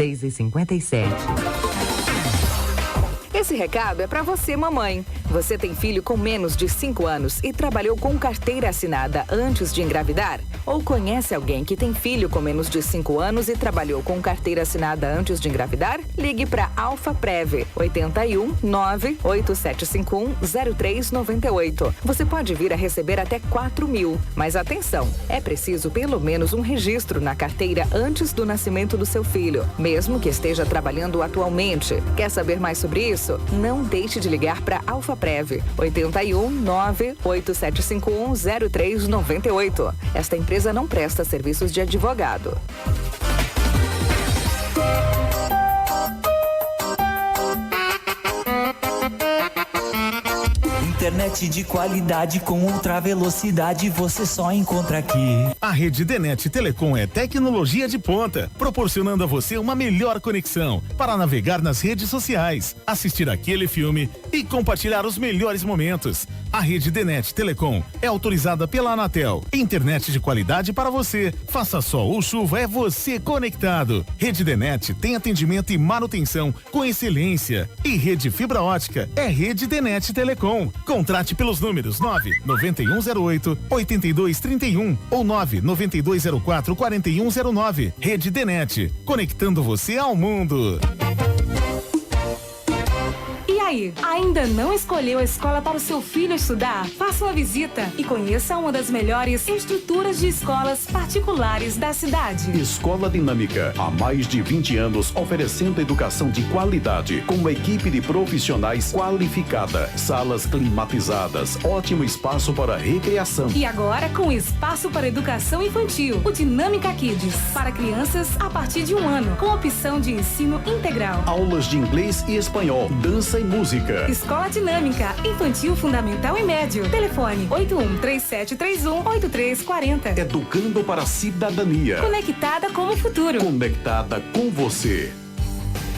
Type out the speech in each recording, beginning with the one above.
6h57. Esse recado é para você, mamãe. Você tem filho com menos de 5 anos e trabalhou com carteira assinada antes de engravidar? Ou conhece alguém que tem filho com menos de 5 anos e trabalhou com carteira assinada antes de engravidar? Ligue para Alfaprev 81 98751 0398. Você pode vir a receber até 4.000. Mas atenção, é preciso pelo menos um registro na carteira antes do nascimento do seu filho, mesmo que esteja trabalhando atualmente. Quer saber mais sobre isso? Não deixe de ligar para Alfaprev 81 98751 0398. Esta empresa não presta serviços de advogado. Internet de qualidade com ultra velocidade você só encontra aqui. A rede Denet Telecom é tecnologia de ponta, proporcionando a você uma melhor conexão para navegar nas redes sociais, assistir aquele filme e compartilhar os melhores momentos. A rede Denet Telecom é autorizada pela Anatel. Internet de qualidade para você. Faça sol ou chuva, é você conectado. Rede Denet tem atendimento e manutenção com excelência. E rede fibra ótica é rede Denet Telecom. Contrate pelos números 99108-8231 ou 99204-4109. Rede Denet, conectando você ao mundo. E aí, ainda não escolheu a escola para o seu filho estudar? Faça uma visita e conheça uma das melhores estruturas de escolas particulares da cidade. Escola Dinâmica, há mais de 20 anos oferecendo educação de qualidade, com uma equipe de profissionais qualificada, salas climatizadas, ótimo espaço para recreação. E agora com espaço para educação infantil, o Dinâmica Kids, para crianças a partir de 1 ano, com opção de ensino integral. Aulas de inglês e espanhol, dança e música. Escola Dinâmica, infantil, fundamental e médio. Telefone 8137318340. Educando para a cidadania. Conectada com o futuro. Conectada com você.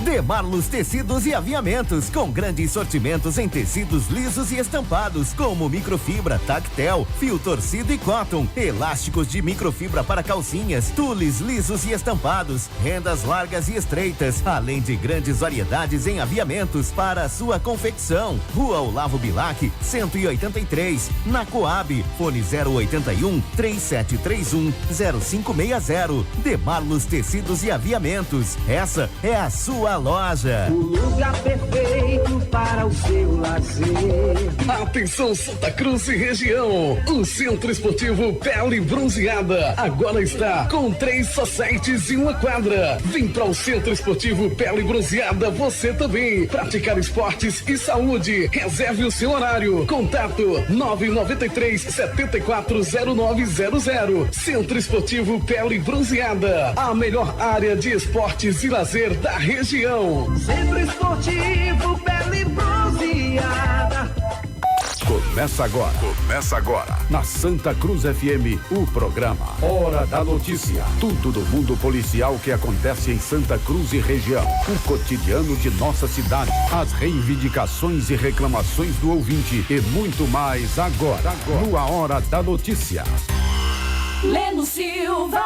Demarlos Tecidos e Aviamentos, com grandes sortimentos em tecidos lisos e estampados, como microfibra, tactel, fio torcido e cotton, elásticos de microfibra para calcinhas, tules lisos e estampados, rendas largas e estreitas, além de grandes variedades em aviamentos para a sua confecção. Rua Olavo Bilac, 183, na Coab, fone 081-3731-0560. Demarlos Tecidos e Aviamentos, essa é a sua loja. O lugar perfeito para o seu lazer. Atenção Santa Cruz e região, o Centro Esportivo Pele Bronzeada agora está com 3 societies e 1 quadra. Vem para o Centro Esportivo Pele Bronzeada você também praticar esportes e saúde. Reserve o seu horário. Contato 993-740900. Centro Esportivo Pele Bronzeada, a melhor área de esportes e lazer da região. Centro Esportivo Pele Bronzeada. Começa agora, na Santa Cruz FM, o programa Hora da Notícia. Tudo do mundo policial que acontece em Santa Cruz e região. O cotidiano de nossa cidade, as reivindicações e reclamações do ouvinte e muito mais agora. No A Hora da Notícia. Leno Silva.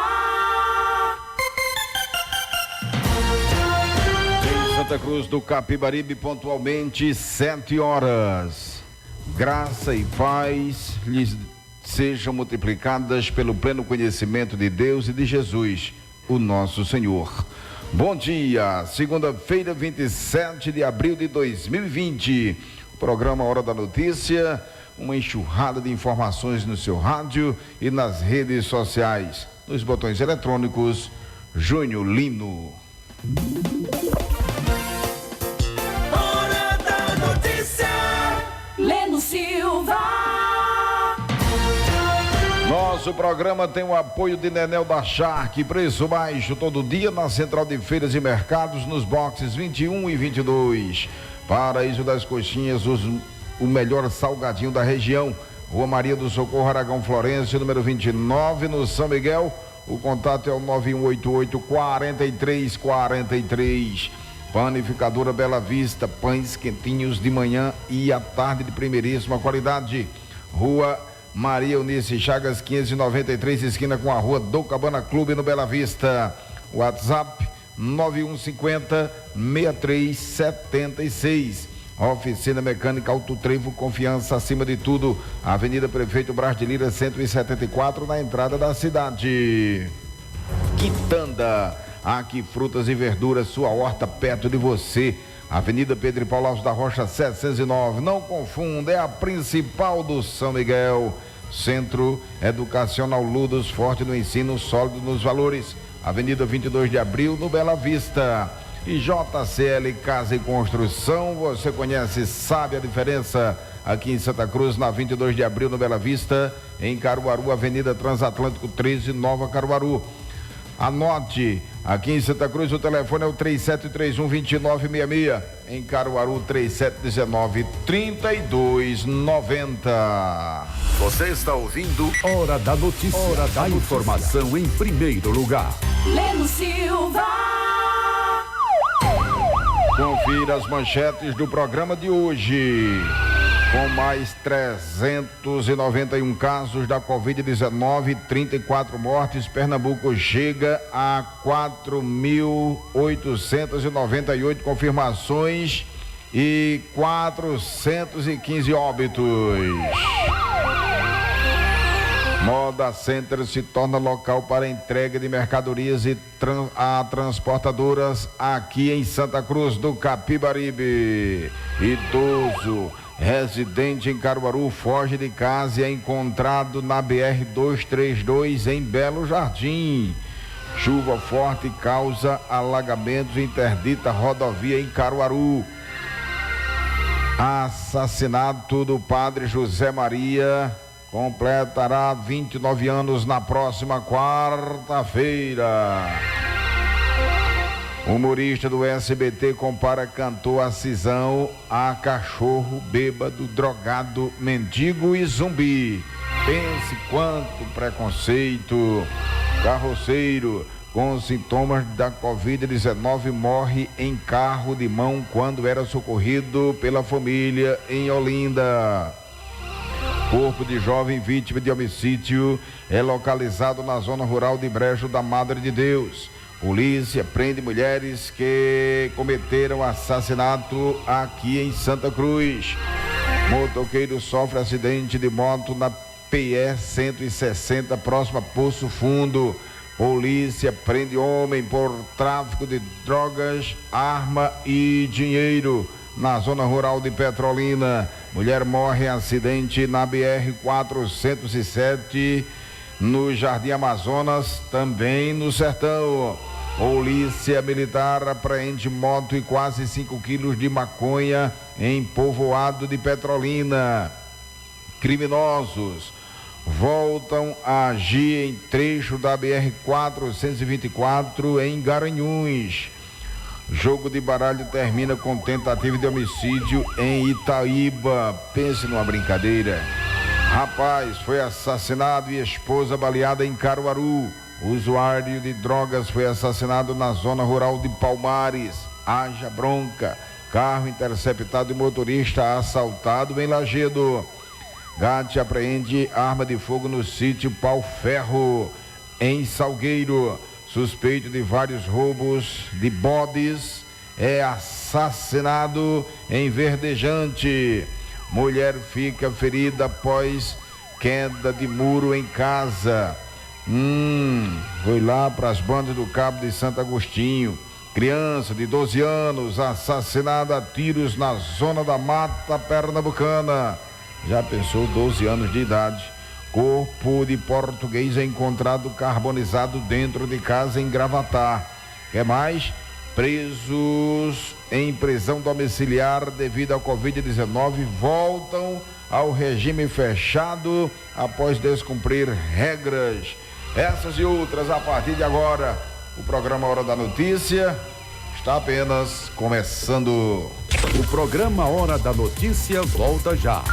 Santa Cruz do Capibaribe, pontualmente 7 horas. Graça e paz lhes sejam multiplicadas pelo pleno conhecimento de Deus e de Jesus, o nosso Senhor. Bom dia, segunda-feira, 27 de abril de 2020. Programa Hora da Notícia, uma enxurrada de informações no seu rádio e nas redes sociais. Nos botões eletrônicos, Júnior Lino. Leno Silva. Nosso programa tem o apoio de Nenel da Shark, preço baixo todo dia na Central de Feiras e Mercados, nos boxes 21 e 22. Paraíso das Coxinhas, o melhor salgadinho da região. Rua Maria do Socorro, Aragão Florense, número 29, no São Miguel. O contato é o 9188-4343. Panificadora Bela Vista, pães quentinhos de manhã e à tarde de primeiríssima qualidade. Rua Maria Eunice Chagas, 593, esquina com a Rua do Cabana Clube, no Bela Vista. WhatsApp 9150-6376. Oficina Mecânica Auto Trevo, confiança acima de tudo. Avenida Prefeito Brás de Lira, 174, na entrada da cidade. Quitanda, aqui frutas e verduras, sua horta perto de você. Avenida Pedro e Paulo Alves da Rocha, 709. Não confunda, é a principal do São Miguel. Centro Educacional Ludos, forte no ensino, sólido nos valores. Avenida 22 de Abril, no Bela Vista. E JCL Casa e Construção, você conhece, sabe a diferença. Aqui em Santa Cruz, na 22 de Abril, no Bela Vista. Em Caruaru, Avenida Transatlântico 13, Nova Caruaru. Anote, aqui em Santa Cruz o telefone é o 3731-2966. Em Caruaru, 3719-3290. Você está ouvindo Hora da Notícia. Hora da informação em primeiro lugar. Lemos Silva. Confira as manchetes do programa de hoje. Com mais 391 casos da Covid-19, 34 mortes, Pernambuco chega a 4.898 confirmações e 415 óbitos. Moda Center se torna local para entrega de mercadorias e a transportadoras aqui em Santa Cruz do Capibaribe. Idoso residente em Caruaru foge de casa e é encontrado na BR-232 em Belo Jardim. Chuva forte causa alagamentos e interdita rodovia em Caruaru. Assassinato do padre José Maria completará 29 anos na próxima quarta-feira. Humorista do SBT compara cantor a cisão a cachorro, bêbado, drogado, mendigo e zumbi. Pense quanto preconceito. Carroceiro com sintomas da Covid-19 morre em carro de mão quando era socorrido pela família em Olinda. Corpo de jovem vítima de homicídio é localizado na zona rural de Brejo da Madre de Deus. Polícia prende mulheres que cometeram assassinato aqui em Santa Cruz. Motoqueiro sofre acidente de moto na PE 160, próximo a Poço Fundo. Polícia prende homem por tráfico de drogas, arma e dinheiro na zona rural de Petrolina. Mulher morre em acidente na BR-407, no Jardim Amazonas, também no Sertão. Polícia Militar apreende moto e quase 5 quilos de maconha em povoado de Petrolina. Criminosos voltam a agir em trecho da BR-424 em Garanhuns. Jogo de baralho termina com tentativa de homicídio em Itaíba. Pense numa brincadeira. Rapaz foi assassinado e esposa baleada em Caruaru. Usuário de drogas foi assassinado na zona rural de Palmares. Haja bronca. Carro interceptado e motorista assaltado em Lagedo. GAT apreende arma de fogo no sítio Pau Ferro, em Salgueiro. Suspeito de vários roubos de bodes é assassinado em Verdejante. Mulher fica ferida após queda de muro em casa. Foi lá para as bandas do Cabo de Santo Agostinho. Criança de 12 anos assassinada a tiros na zona da Mata Pernambucana. Já pensou, 12 anos de idade. Corpo de português é encontrado carbonizado dentro de casa em Gravatá. Quer mais? Presos em prisão domiciliar devido à Covid-19 voltam ao regime fechado após descumprir regras. Essas e outras a partir de agora. O programa Hora da Notícia está apenas começando. O programa Hora da Notícia volta já.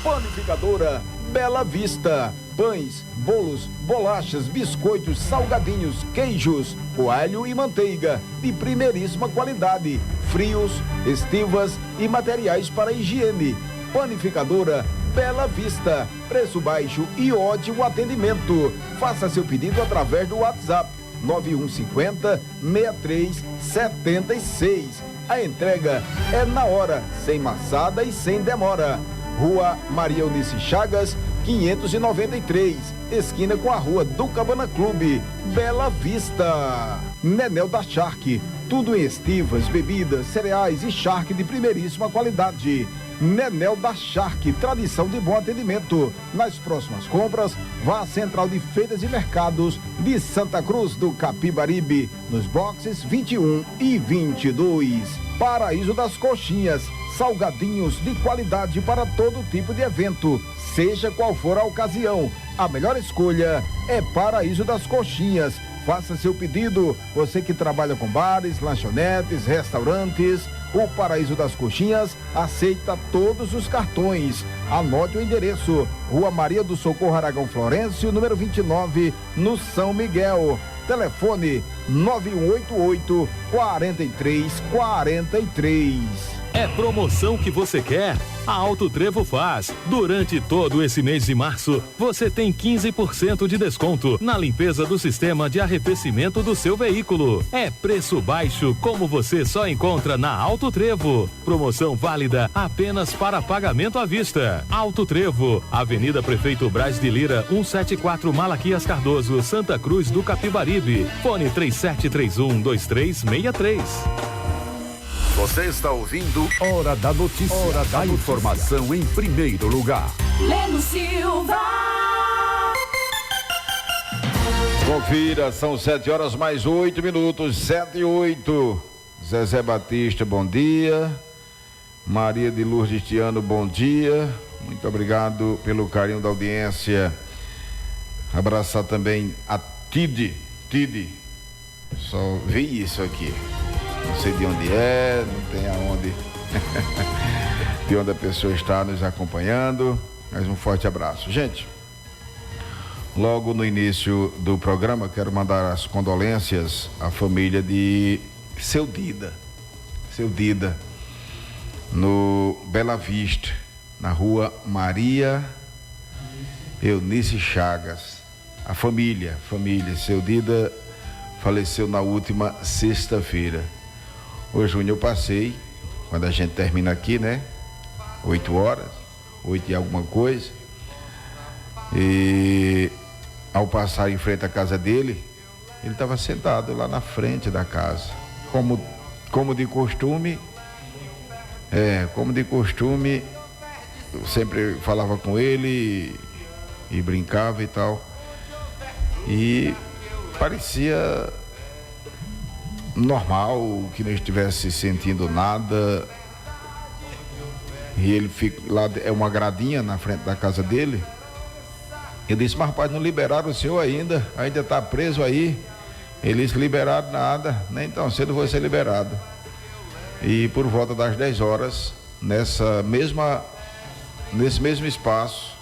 Panificadora Bela Vista. Pães, bolos, bolachas, biscoitos, salgadinhos, queijos, coalho e manteiga de primeiríssima qualidade. Frios, estivas e materiais para higiene. Panificadora Bela Vista. Preço baixo e ótimo atendimento. Faça seu pedido através do WhatsApp 9150-6376. A entrega é na hora, sem maçada e sem demora. Rua Maria Eunice Chagas, 593, esquina com a Rua do Cabana Clube, Bela Vista. Nenel da Shark, tudo em estivas, bebidas, cereais e charque de primeiríssima qualidade. Nenel da Shark, tradição de bom atendimento. Nas próximas compras, vá à Central de Feiras e Mercados de Santa Cruz do Capibaribe, nos boxes 21 e 22. Paraíso das Coxinhas, salgadinhos de qualidade para todo tipo de evento, seja qual for a ocasião. A melhor escolha é Paraíso das Coxinhas. Faça seu pedido, você que trabalha com bares, lanchonetes, restaurantes. O Paraíso das Coxinhas aceita todos os cartões. Anote o endereço: Rua Maria do Socorro Aragão Florencio, número 29, no São Miguel. Telefone 9188-4343. É promoção que você quer? A Auto Trevo faz. Durante todo esse mês de março, você tem 15% de desconto na limpeza do sistema de arrefecimento do seu veículo. É preço baixo como você só encontra na Auto Trevo. Promoção válida apenas para pagamento à vista. Auto Trevo, Avenida Prefeito Braz de Lira, 174 Malaquias Cardoso, Santa Cruz do Capibaribe. Fone 3731-2363. Você está ouvindo Hora da Notícia. Hora da informação em primeiro lugar. Leno Silva. Confira, são 7 horas mais 8 minutos, 7 e 8. Zezé Batista, bom dia. Maria de Lourdes Tiano, bom dia. Muito obrigado pelo carinho da audiência. Abraçar também a Tide. Só vi isso aqui. Não sei de onde é, não tem aonde. De onde a pessoa está nos acompanhando. Mas um forte abraço. Gente, logo no início do programa, quero mandar as condolências à família de Seu Dida, no Bela Vista, na Rua Maria Eunice Chagas. A família, Seu Dida faleceu na última sexta-feira. Ô Júnior, eu passei, quando a gente termina aqui, né? 8 horas, 8 e alguma coisa. E ao passar em frente à casa dele, ele estava sentado lá na frente da casa. Como de costume, eu sempre falava com ele e brincava e tal. E parecia normal, que não estivesse sentindo nada. E ele fica lá, é uma gradinha na frente da casa dele. Eu disse, mas rapaz, não liberaram o senhor ainda está preso aí. Ele disse, liberado nada, nem tão cedo vou ser liberado. E por volta das 10 horas, nesse mesmo espaço,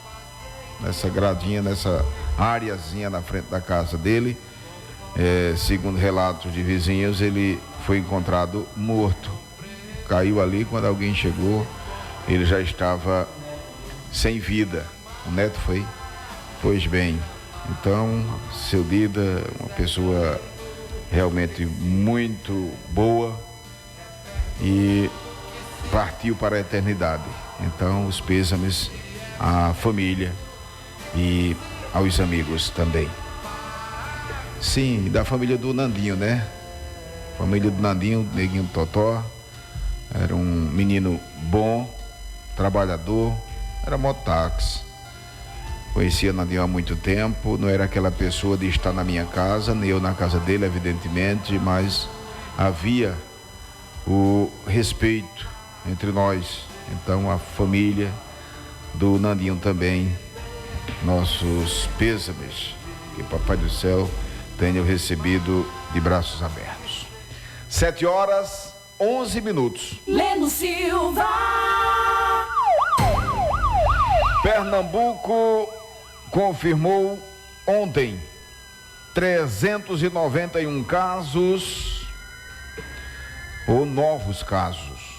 nessa gradinha, nessa areazinha na frente da casa dele, segundo relatos de vizinhos, ele foi encontrado morto. Caiu ali, quando alguém chegou, ele já estava sem vida. O neto foi? Pois bem, então, Seu Dida, uma pessoa realmente muito boa, e partiu para a eternidade. Então, os pêsames à família e aos amigos também. Sim, da família do Nandinho, né? Família do Nandinho, Neguinho Totó. Era um menino bom, trabalhador, era mototáxi. Conhecia Nandinho há muito tempo, não era aquela pessoa de estar na minha casa, nem eu na casa dele, evidentemente, mas havia o respeito entre nós. Então, a família do Nandinho também, nossos pêsames, que Papai do Céu tenha recebido de braços abertos. 7 horas, 11 minutos. Leno Silva. Pernambuco confirmou ontem 391 casos, ou novos casos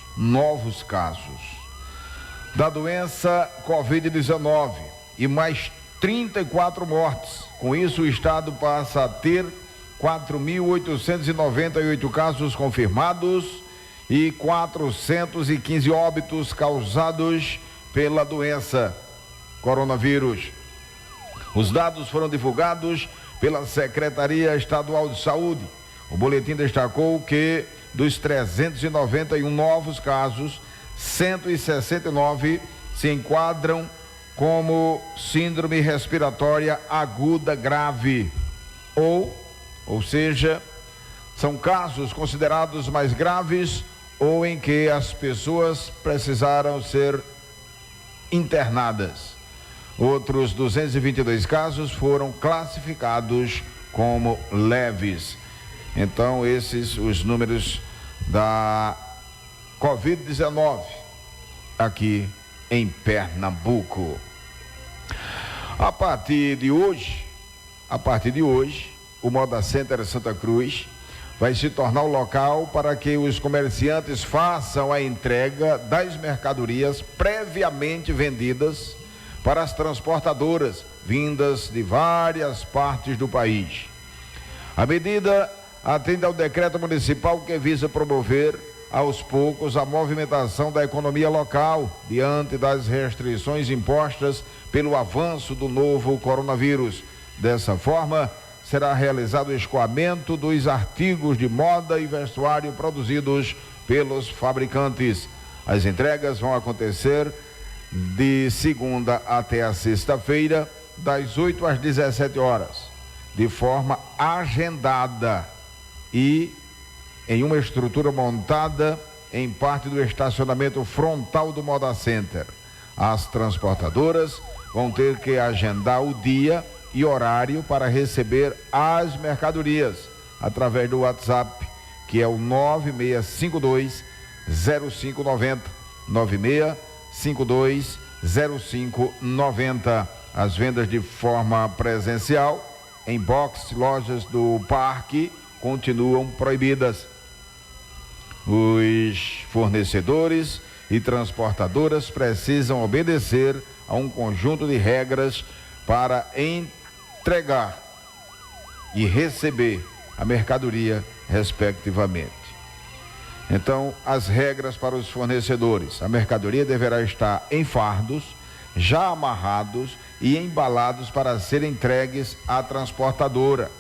da doença Covid-19 e mais 34 mortes. Com isso, o estado passa a ter 4.898 casos confirmados e 415 óbitos causados pela doença coronavírus. Os dados foram divulgados pela Secretaria Estadual de Saúde. O boletim destacou que dos 391 novos casos, 169 se enquadram como síndrome respiratória aguda grave, ou seja, são casos considerados mais graves ou em que as pessoas precisaram ser internadas. Outros 222 casos foram classificados como leves. Então, esses os números da Covid-19 aqui em Pernambuco. A partir de hoje, o Moda Center Santa Cruz vai se tornar o local para que os comerciantes façam a entrega das mercadorias previamente vendidas para as transportadoras vindas de várias partes do país. A medida atende ao decreto municipal que visa promover aos poucos a movimentação da economia local diante das restrições impostas pelo avanço do novo coronavírus. Dessa forma, será realizado o escoamento dos artigos de moda e vestuário produzidos pelos fabricantes. As entregas vão acontecer de segunda até a sexta-feira, das 8 às 17 horas, de forma agendada e em uma estrutura montada em parte do estacionamento frontal do Moda Center. As transportadoras vão ter que agendar o dia e horário para receber as mercadorias através do WhatsApp, que é o 9652-0590, 9652-0590. As vendas de forma presencial em box, lojas do parque continuam proibidas. Os fornecedores e transportadoras precisam obedecer a um conjunto de regras para entregar e receber a mercadoria, respectivamente. Então, as regras para os fornecedores: a mercadoria deverá estar em fardos, já amarrados e embalados para serem entregues à transportadora.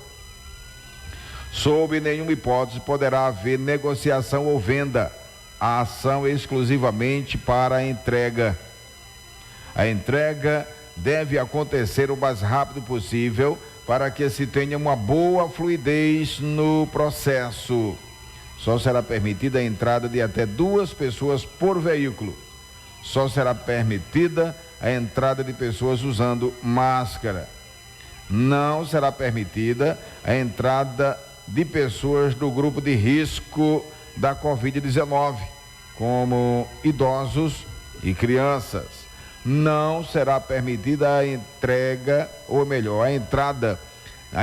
Sob nenhuma hipótese poderá haver negociação ou venda. A ação é exclusivamente para a entrega. A entrega deve acontecer o mais rápido possível para que se tenha uma boa fluidez no processo. Só será permitida a entrada de até 2 pessoas por veículo. Só será permitida a entrada de pessoas usando máscara. Não será permitida a entrada de pessoas do grupo de risco da Covid-19, como idosos e crianças. Não será permitida a entrega, ou melhor, a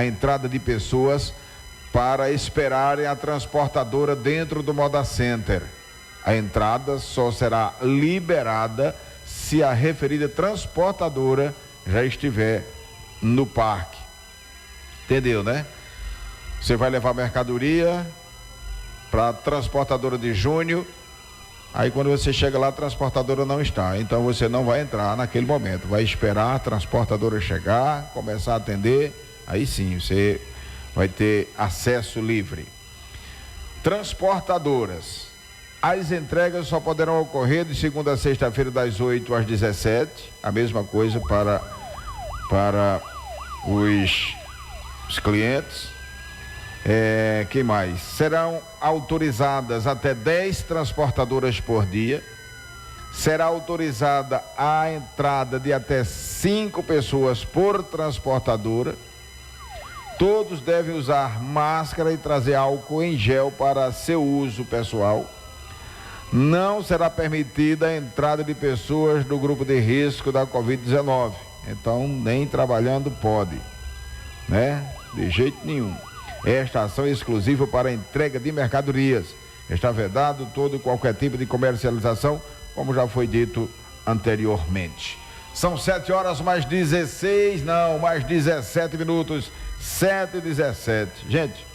entrada de pessoas para esperarem a transportadora dentro do Moda Center. A entrada só será liberada se a referida transportadora já estiver no parque. Entendeu, né? Você vai levar mercadoria para a transportadora de Júnior, aí quando você chega lá a transportadora não está, então você não vai entrar naquele momento, vai esperar a transportadora chegar, começar a atender, aí sim você vai ter acesso livre. Transportadoras: as entregas só poderão ocorrer de segunda a sexta-feira das 8 às 17, a mesma coisa para os clientes. Que mais? Serão autorizadas até 10 transportadoras por dia. Será autorizada a entrada de até 5 pessoas por transportadora. Todos devem usar máscara e trazer álcool em gel para seu uso pessoal. Não será permitida a entrada de pessoas do grupo de risco da Covid-19. Então, nem trabalhando pode, né? De jeito nenhum. Esta ação é exclusiva para a entrega de mercadorias. Está vedado todo e qualquer tipo de comercialização, como já foi dito anteriormente. São 7 horas mais 17 minutos. 7h17. Gente,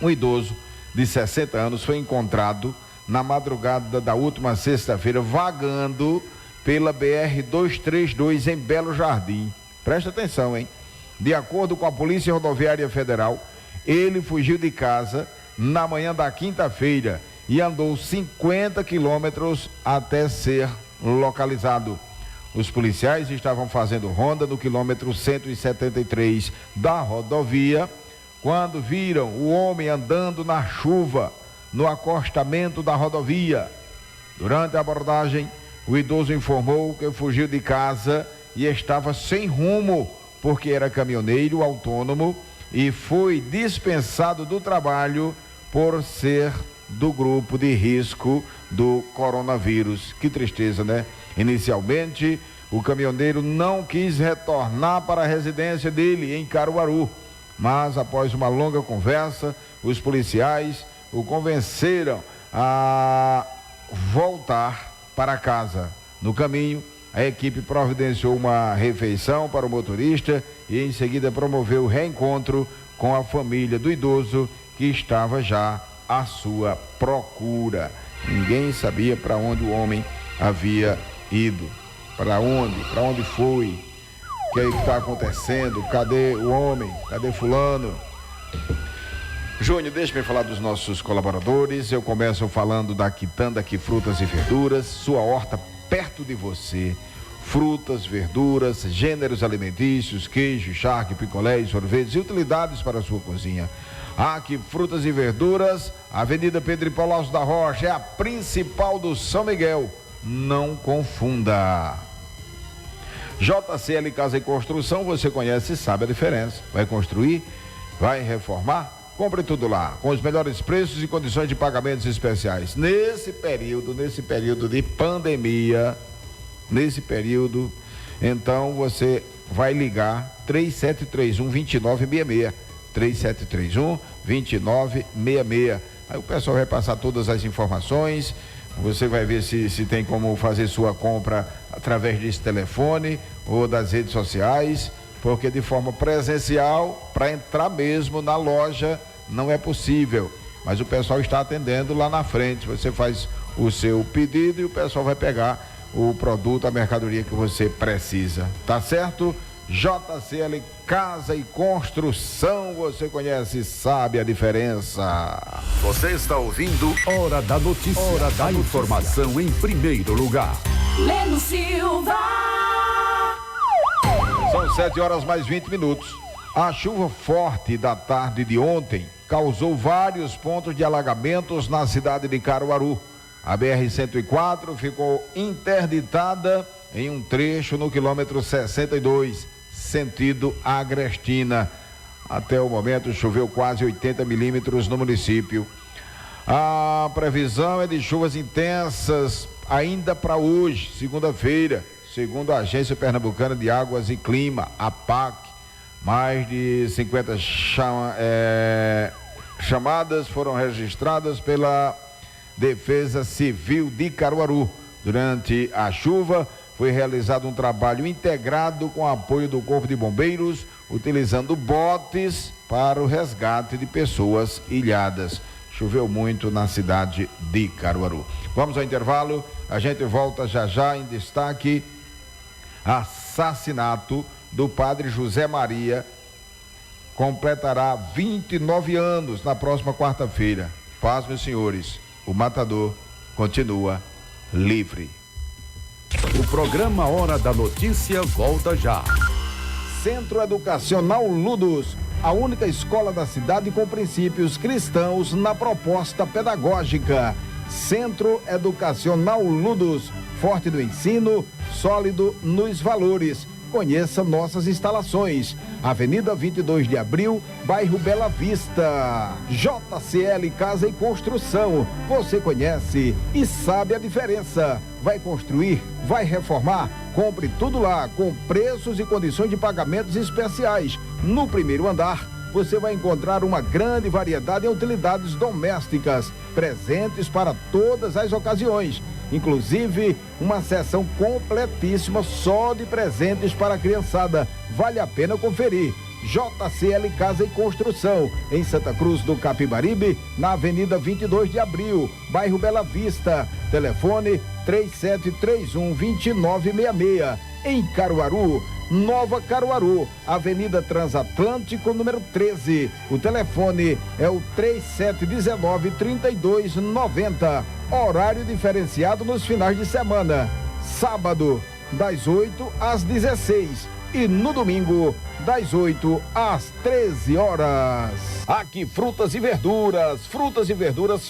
um idoso de 60 anos foi encontrado na madrugada da última sexta-feira vagando pela BR-232 em Belo Jardim. Presta atenção, hein? De acordo com a Polícia Rodoviária Federal, ele fugiu de casa na manhã da quinta-feira e andou 50 quilômetros até ser localizado. Os policiais estavam fazendo ronda no quilômetro 173 da rodovia quando viram o homem andando na chuva no acostamento da rodovia. Durante a abordagem, o idoso informou que fugiu de casa e estava sem rumo porque era caminhoneiro autônomo e foi dispensado do trabalho por ser do grupo de risco do coronavírus. Que tristeza, né? Inicialmente, o caminhoneiro não quis retornar para a residência dele em Caruaru, mas após uma longa conversa, os policiais o convenceram a voltar para casa. No caminho, a equipe providenciou uma refeição para o motorista e em seguida promoveu o reencontro com a família do idoso que estava já à sua procura. Ninguém sabia para onde o homem havia ido. Para onde foi? O que está acontecendo? Cadê o homem? Cadê fulano? Júnior, deixa-me falar dos nossos colaboradores. Eu começo falando da Quitanda Aqui Frutas e Verduras, sua horta perto de você. Frutas, verduras, gêneros alimentícios, queijo, charque, picolé, sorvetes e utilidades para a sua cozinha. Aqui Frutas e Verduras, Avenida Pedro Hipólito da Rocha, é a principal do São Miguel. Não confunda. JCL Casa e Construção, você conhece e sabe a diferença. Vai construir? Vai reformar? Compre tudo lá, com os melhores preços e condições de pagamentos especiais. Nesse período de pandemia, então você vai ligar 3731-2966. 3731-2966. Aí o pessoal vai passar todas as informações. Você vai ver se tem como fazer sua compra através desse telefone ou das redes sociais, porque de forma presencial, para entrar mesmo na loja, não é possível. Mas o pessoal está atendendo lá na frente. Você faz o seu pedido e o pessoal vai pegar o produto, a mercadoria que você precisa. Tá certo? JCL Casa e Construção, você conhece e sabe a diferença. Você está ouvindo Hora da Notícia. Hora da informação em primeiro lugar. Leno Silva. São 7h mais 20. A chuva forte da tarde de ontem causou vários pontos de alagamentos na cidade de Caruaru. A BR-104 ficou interditada em um trecho no quilômetro 62, sentido Agrestina. Até o momento choveu quase 80 milímetros no município. A previsão é de chuvas intensas ainda para hoje, segunda-feira, segundo a Agência Pernambucana de Águas e Clima, APAC. Mais de 50 chamadas foram registradas pela Defesa Civil de Caruaru. Durante a chuva, foi realizado um trabalho integrado com o apoio do Corpo de Bombeiros, utilizando botes para o resgate de pessoas ilhadas. Choveu muito na cidade de Caruaru. Vamos ao intervalo, a gente volta já em destaque. Assassinato do padre José Maria completará 29 anos na próxima quarta-feira. Paz, meus senhores, o matador continua livre. O programa Hora da Notícia volta já. Centro Educacional Ludos, a única escola da cidade com princípios cristãos na proposta pedagógica. Centro Educacional Ludos, forte no ensino, sólido nos valores. Conheça nossas instalações. Avenida 22 de Abril, bairro Bela Vista. JCL Casa e Construção. Você conhece e sabe a diferença. Vai construir? Vai reformar? Compre tudo lá, com preços e condições de pagamentos especiais. No primeiro andar, você vai encontrar uma grande variedade em utilidades domésticas, presentes para todas as ocasiões. Inclusive, uma seção completíssima só de presentes para a criançada. Vale a pena conferir. JCL Casa e Construção, em Santa Cruz do Capibaribe, na Avenida 22 de Abril, bairro Bela Vista. Telefone 3731-2966. Em Caruaru, Nova Caruaru, Avenida Transatlântico, número 13. O telefone é o 3719-3290. Horário diferenciado nos finais de semana. Sábado, das 8 às 16 e no domingo, das 8 às 13 horas. Aqui frutas e verduras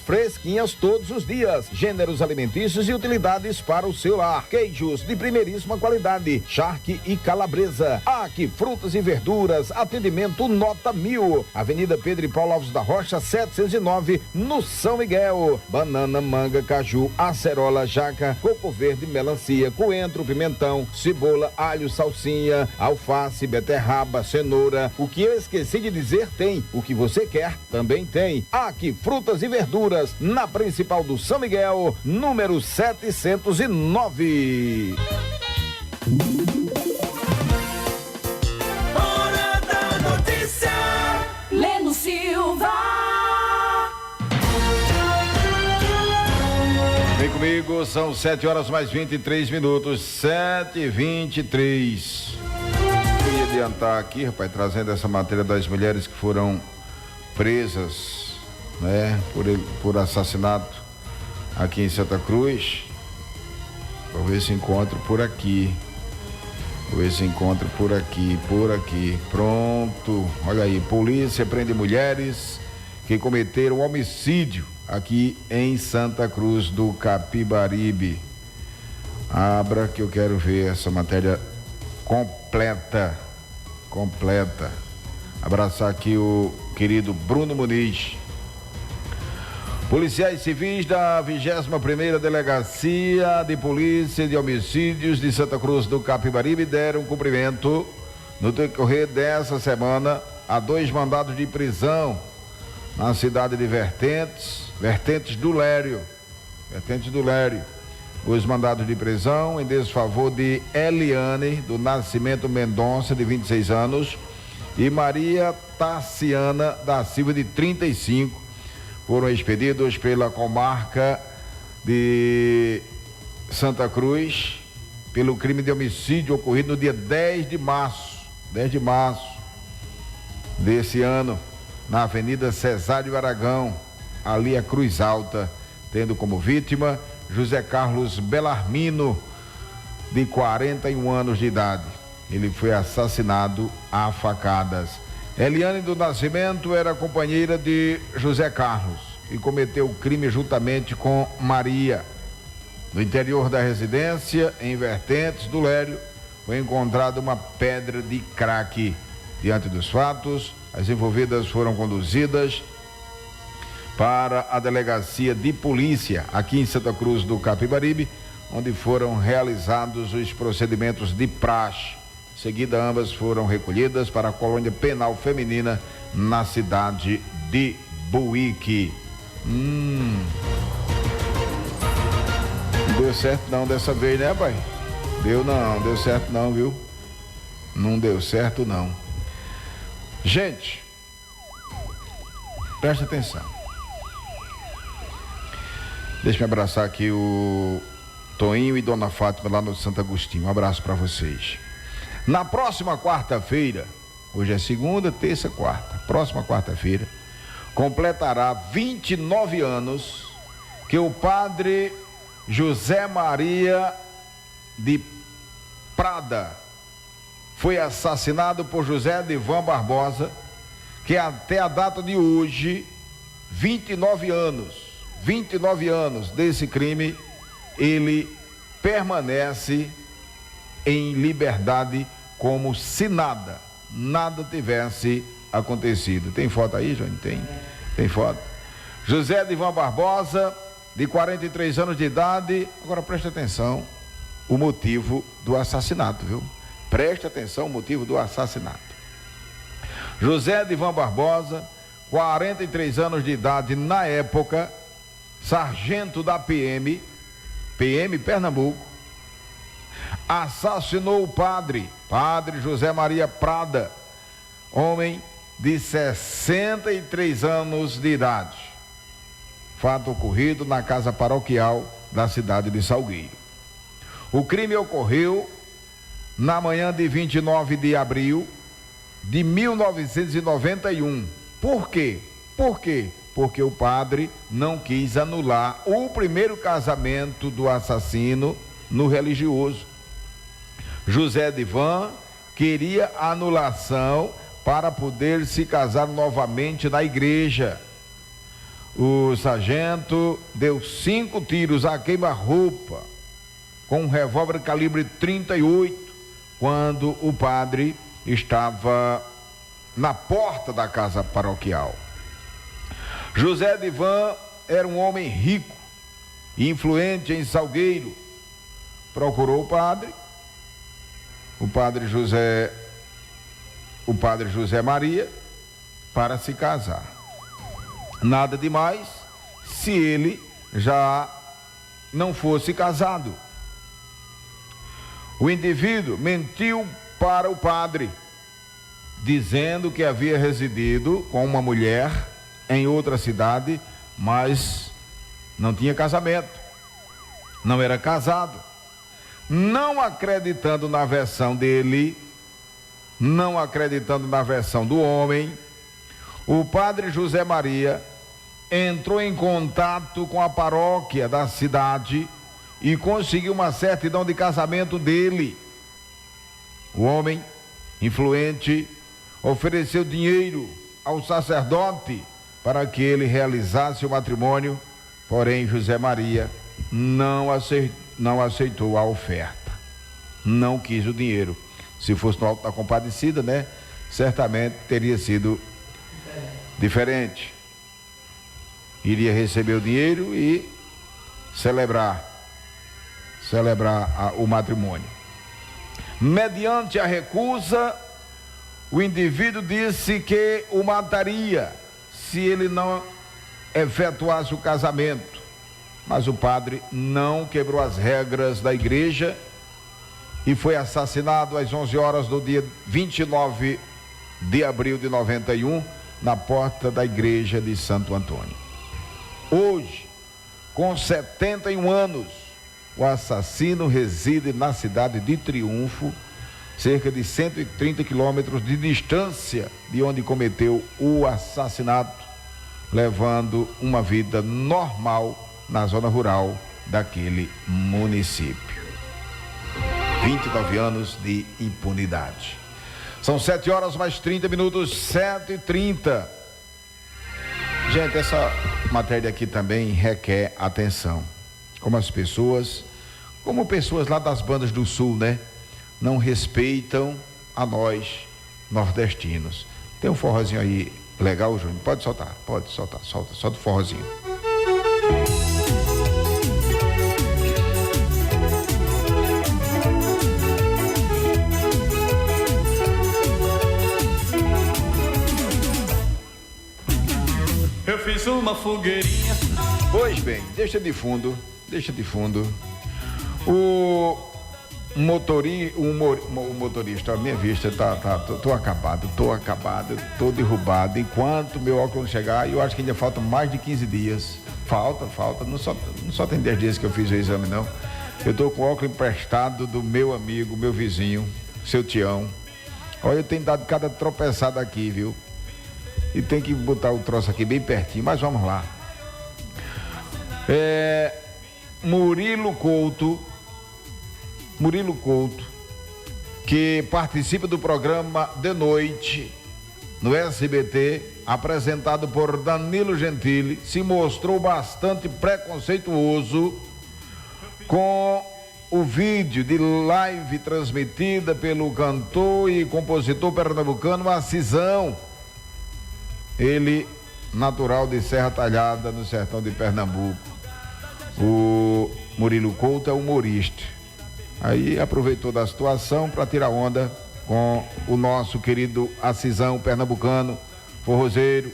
fresquinhas todos os dias, gêneros alimentícios e utilidades para o seu lar, queijos de primeiríssima qualidade, charque e calabresa. Aqui frutas e verduras, atendimento nota 1000, Avenida Pedro e Paulo Alves da Rocha, 709, no São Miguel. Banana, manga, caju, acerola, jaca, coco verde, melancia, coentro, pimentão, cebola, alho, salsinha, alface, beterraba, cenoura. O que eu esqueci de dizer tem. O que você quer também tem. Aqui frutas e verduras, na principal do São Miguel, número 709. Hora da notícia. Leno Silva. Vem comigo, são 7 horas mais 23 minutos, 7h23. Eu ia adiantar aqui, rapaz, trazendo essa matéria das mulheres que foram presas, né, por assassinato aqui em Santa Cruz. Vou ver se encontro por aqui. Por aqui. Pronto. Olha aí, polícia prende mulheres que cometeram homicídio aqui em Santa Cruz do Capibaribe. Abra que eu quero ver essa matéria completa. Abraçar aqui o querido Bruno Muniz. Policiais civis da 21ª Delegacia de Polícia de Homicídios de Santa Cruz do Capibaribe deram cumprimento no decorrer dessa semana a 2 mandados de prisão na cidade de Vertentes do Lério. Os mandados de prisão em desfavor de Eliane do Nascimento Mendonça, de 26 anos, e Maria Tassiana da Silva, de 35, foram expedidos pela comarca de Santa Cruz pelo crime de homicídio ocorrido no dia 10 de março desse ano, na Avenida Cesário Aragão, ali a Cruz Alta, tendo como vítima José Carlos Belarmino, de 41 anos de idade. Ele foi assassinado a facadas. Eliane do Nascimento era companheira de José Carlos e cometeu o crime juntamente com Maria. No interior da residência, em Vertentes do Lério, foi encontrada uma pedra de crack. Diante dos fatos, as envolvidas foram conduzidas para a delegacia de polícia aqui em Santa Cruz do Capibaribe, onde foram realizados os procedimentos de praxe. Em seguida, ambas foram recolhidas para a colônia penal feminina na cidade de Buíque. Não deu certo não dessa vez, né, pai? Deu certo não, viu? Não deu certo não. Gente, presta atenção. Deixa eu abraçar aqui o Toinho e Dona Fátima lá no Santo Agostinho. Um abraço para vocês. Na próxima quarta-feira, hoje é segunda, terça, quarta. Próxima quarta-feira, completará 29 anos que o padre José Maria de Prada foi assassinado por José Edivan Barbosa, que até a data de hoje, 29 anos desse crime, ele permanece em liberdade como se nada tivesse acontecido. Tem foto aí, João? Tem foto. José Edivan Barbosa, de 43 anos de idade. Agora preste atenção, o motivo do assassinato, viu? Preste atenção, o motivo do assassinato. José Edivan Barbosa, 43 anos de idade na época, sargento da PM Pernambuco, assassinou o padre José Maria Prada, homem de 63 anos de idade. Fato ocorrido na casa paroquial da cidade de Salgueiro. O crime ocorreu na manhã de 29 de abril de 1991. Por quê? Porque o padre não quis anular o primeiro casamento do assassino no religioso. José Divan queria a anulação para poder se casar novamente na igreja. O sargento deu 5 tiros a queima-roupa com um revólver calibre 38 quando o padre estava na porta da casa paroquial. José Divan era um homem rico e influente em Salgueiro. Procurou o padre José Maria para se casar. Nada demais se ele já não fosse casado. O indivíduo mentiu para o padre, dizendo que havia residido com uma mulher em outra cidade, mas não tinha casamento, não era casado. Não acreditando na versão dele, não acreditando na versão do homem, o padre José Maria entrou em contato com a paróquia da cidade e conseguiu uma certidão de casamento dele. O homem influente ofereceu dinheiro ao sacerdote para que ele realizasse o matrimônio, porém José Maria não aceitou a oferta, não quis o dinheiro. Se fosse no Alto da Compadecida, né, certamente teria sido diferente. Iria receber o dinheiro e celebrar o matrimônio. Mediante a recusa, o indivíduo disse que o mataria se ele não efetuasse o casamento. Mas o padre não quebrou as regras da igreja e foi assassinado às 11 horas do dia 29 de abril de 91, na porta da igreja de Santo Antônio. Hoje, com 71 anos, o assassino reside na cidade de Triunfo, cerca de 130 quilômetros de distância de onde cometeu o assassinato, levando uma vida normal na zona rural daquele município. 29 anos de impunidade. São 7 horas mais 30 minutos, 7h30. Gente, essa matéria aqui também requer atenção. Como pessoas lá das bandas do sul, né? Não respeitam a nós, nordestinos. Tem um forrozinho aí legal, Júnior? Pode soltar, solta o forrozinho. Eu fiz uma fogueirinha. Pois bem, deixa de fundo. O motorista, a minha vista tô acabado, tô derrubado. Enquanto meu óculos chegar, eu acho que ainda falta mais de 15 dias. Falta, não só tem 10 dias que eu fiz o exame, não. Eu tô com o óculos emprestado do meu amigo, meu vizinho, seu Tião. Olha, eu tenho dado cada tropeçada aqui, viu? E tem que botar o troço aqui bem pertinho, mas vamos lá. Murilo Couto, que participa do programa De Noite no SBT, apresentado por Danilo Gentili, se mostrou bastante preconceituoso com o vídeo de live transmitida pelo cantor e compositor pernambucano Assisão. Ele, natural de Serra Talhada, no sertão de Pernambuco. O Murilo Couto é humorista. Aí aproveitou da situação para tirar onda com o nosso querido Assisão pernambucano, forrozeiro.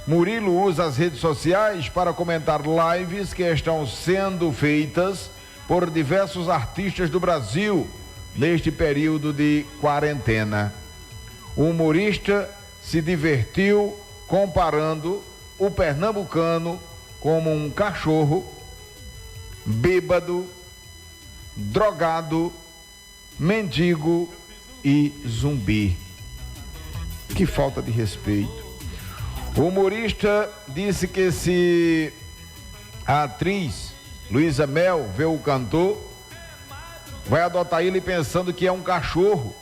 Murilo usa as redes sociais para comentar lives que estão sendo feitas por diversos artistas do Brasil neste período de quarentena. O humorista se divertiu comparando o pernambucano como um cachorro bêbado, drogado, mendigo e zumbi. Que falta de respeito. O humorista disse que se a atriz Luísa Mel vê o cantor, vai adotar ele pensando que é um cachorro.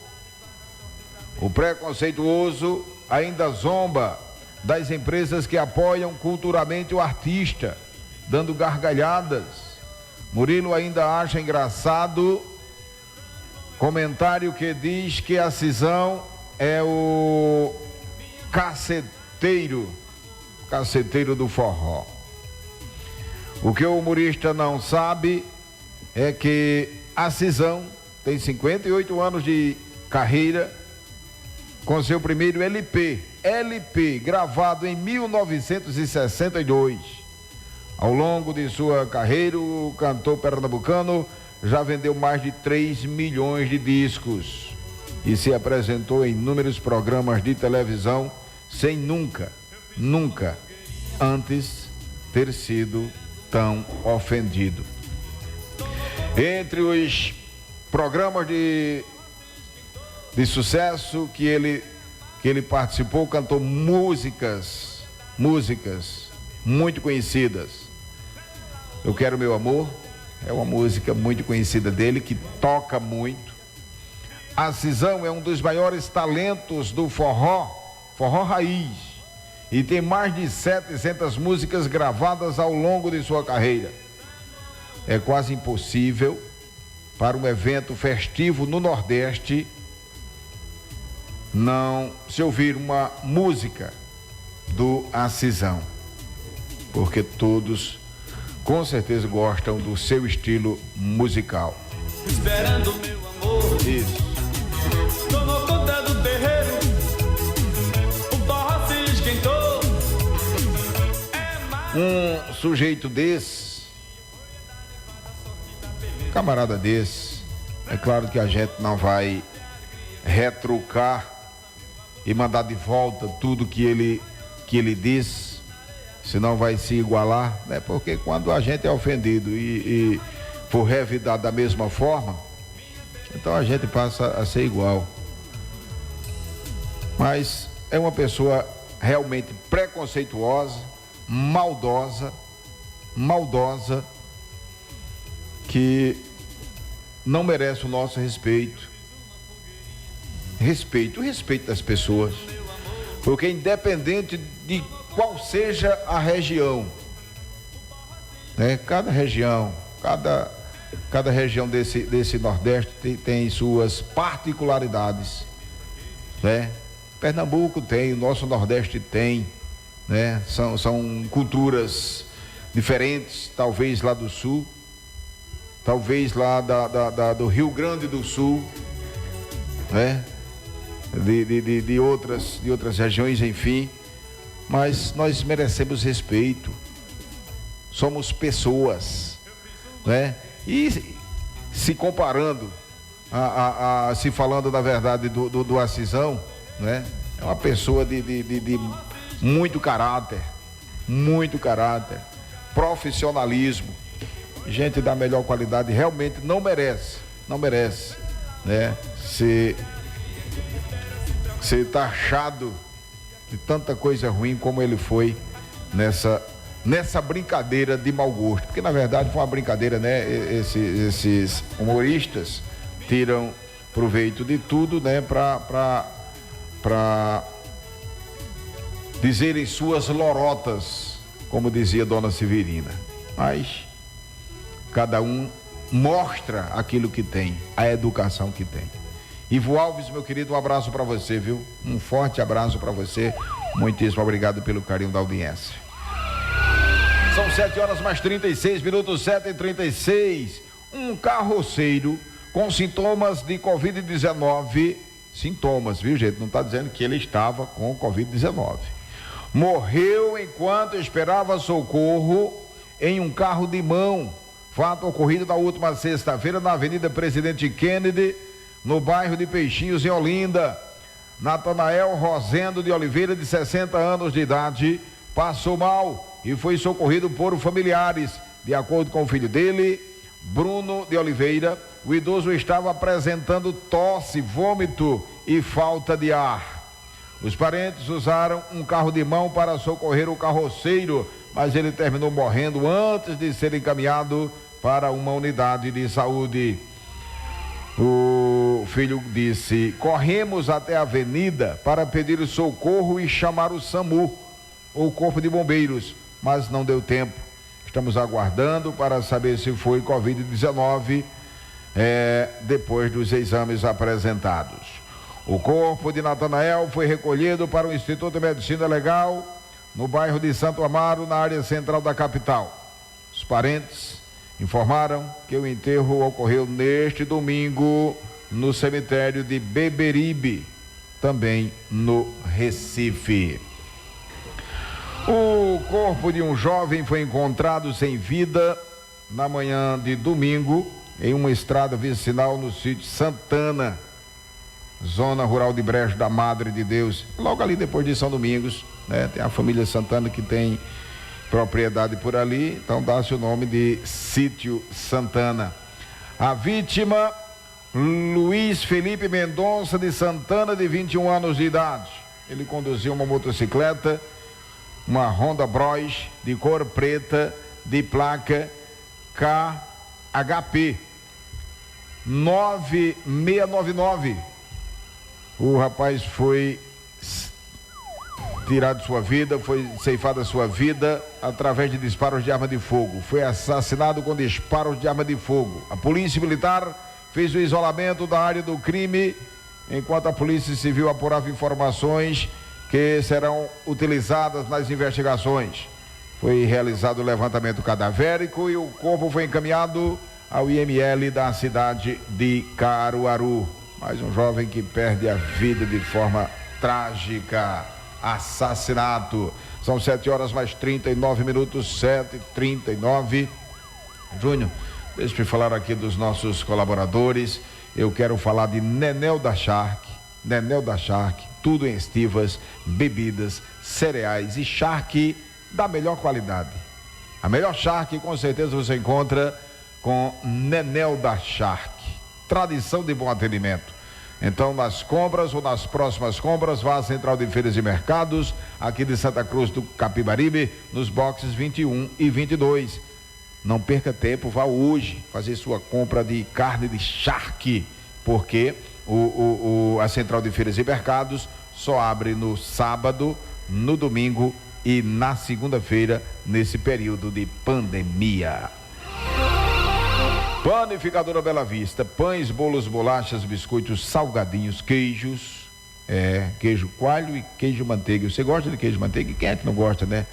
O preconceituoso ainda zomba das empresas que apoiam culturalmente o artista, dando gargalhadas. Murilo ainda acha engraçado comentário que diz que a Cisão é o caceteiro do forró. O que o humorista não sabe é que a Cisão tem 58 anos de carreira, com seu primeiro LP, gravado em 1962. Ao longo de sua carreira, o cantor pernambucano já vendeu mais de 3 milhões de discos e se apresentou em inúmeros programas de televisão sem nunca antes ter sido tão ofendido. Entre os programas de sucesso que ele participou, cantou músicas muito conhecidas. Eu Quero Meu Amor é uma música muito conhecida dele, que toca muito. A Cisão é um dos maiores talentos do forró raiz, e tem mais de 700 músicas gravadas ao longo de sua carreira. É quase impossível para um evento festivo no Nordeste não se ouvir uma música do Cisão, porque todos com certeza gostam do seu estilo musical. Esperando meu amor. Isso. Tomou conta do terreiro, o forró se esquentou. Um sujeito desse, camarada desse, é claro que a gente não vai retrucar e mandar de volta tudo que ele disse, senão vai se igualar, né? Porque quando a gente é ofendido e for revidar da mesma forma, então a gente passa a ser igual. Mas é uma pessoa realmente preconceituosa, maldosa, que não merece o nosso respeito. O respeito das pessoas, porque independente de qual seja a região, né? Cada região desse Nordeste tem suas particularidades, né? Pernambuco tem, o nosso Nordeste tem, né? São culturas diferentes, talvez lá do Sul, talvez lá do Rio Grande do Sul, né? De outras regiões, enfim, mas nós merecemos respeito, somos pessoas, né? E se comparando, se falando na verdade do Cisão, né? É uma pessoa de muito caráter, profissionalismo, gente da melhor qualidade, realmente não merece, né? Ser taxado de tanta coisa ruim como ele foi nessa brincadeira de mau gosto, porque na verdade foi uma brincadeira, né? Esses humoristas tiram proveito de tudo, né? Para dizerem suas lorotas, como dizia Dona Severina, mas cada um mostra aquilo que tem, a educação que tem. Ivo Alves, meu querido, um abraço para você, viu? Um forte abraço para você. Muitíssimo obrigado pelo carinho da audiência. São 7h mais 36, 7h36. Um carroceiro com sintomas de Covid-19, sintomas, viu, gente? Não está dizendo que ele estava com Covid-19. Morreu enquanto esperava socorro em um carro de mão. Fato ocorrido na última sexta-feira na Avenida Presidente Kennedy, no bairro de Peixinhos, em Olinda. Natanael Rosendo de Oliveira, de 60 anos de idade, passou mal e foi socorrido por familiares. De acordo com o filho dele, Bruno de Oliveira, o idoso estava apresentando tosse, vômito e falta de ar. Os parentes usaram um carro de mão para socorrer o carroceiro, mas ele terminou morrendo antes de ser encaminhado para uma unidade de saúde. O filho disse: corremos até a avenida para pedir socorro e chamar o SAMU, ou Corpo de Bombeiros, mas não deu tempo. Estamos aguardando para saber se foi Covid-19 depois dos exames apresentados. O corpo de Natanael foi recolhido para o Instituto de Medicina Legal, no bairro de Santo Amaro, na área central da capital. Os parentes informaram que o enterro ocorreu neste domingo no cemitério de Beberibe, também no Recife. O corpo de um jovem foi encontrado sem vida na manhã de domingo em uma estrada vicinal no sítio Santana, zona rural de Brejo da Madre de Deus, logo ali depois de São Domingos, né? Tem a família Santana que tem propriedade por ali, então dá-se o nome de Sítio Santana. A vítima, Luiz Felipe Mendonça de Santana, de 21 anos de idade. Ele conduziu uma motocicleta, uma Honda Bros de cor preta, de placa KHP 9699. O rapaz foi tirado de sua vida, foi ceifado da sua vida através de disparos de arma de fogo. Foi assassinado com disparos de arma de fogo. A Polícia Militar fez o isolamento da área do crime, enquanto a Polícia Civil apurava informações que serão utilizadas nas investigações. Foi realizado o levantamento cadavérico e o corpo foi encaminhado ao IML da cidade de Caruaru. Mais um jovem que perde a vida de forma trágica. Assassinato. São 7h mais 39, 7h39. Júnior, deixa eu falar aqui dos nossos colaboradores. Eu quero falar de Nenel da Shark. Nenel da Shark, tudo em estivas, bebidas, cereais e Shark da melhor qualidade. A melhor Shark com certeza você encontra com Nenel da Shark. Tradição de bom atendimento. Então, nas compras ou nas próximas compras, vá à Central de Feiras e Mercados, aqui de Santa Cruz do Capibaribe, nos boxes 21 e 22. Não perca tempo, vá hoje fazer sua compra de carne de charque, porque a Central de Feiras e Mercados só abre no sábado, no domingo e na segunda-feira, nesse período de pandemia. Panificadora Bela Vista, pães, bolos, bolachas, biscoitos, salgadinhos, queijos, queijo coalho e queijo manteiga. Você gosta de queijo manteiga? Quem é que não gosta, né?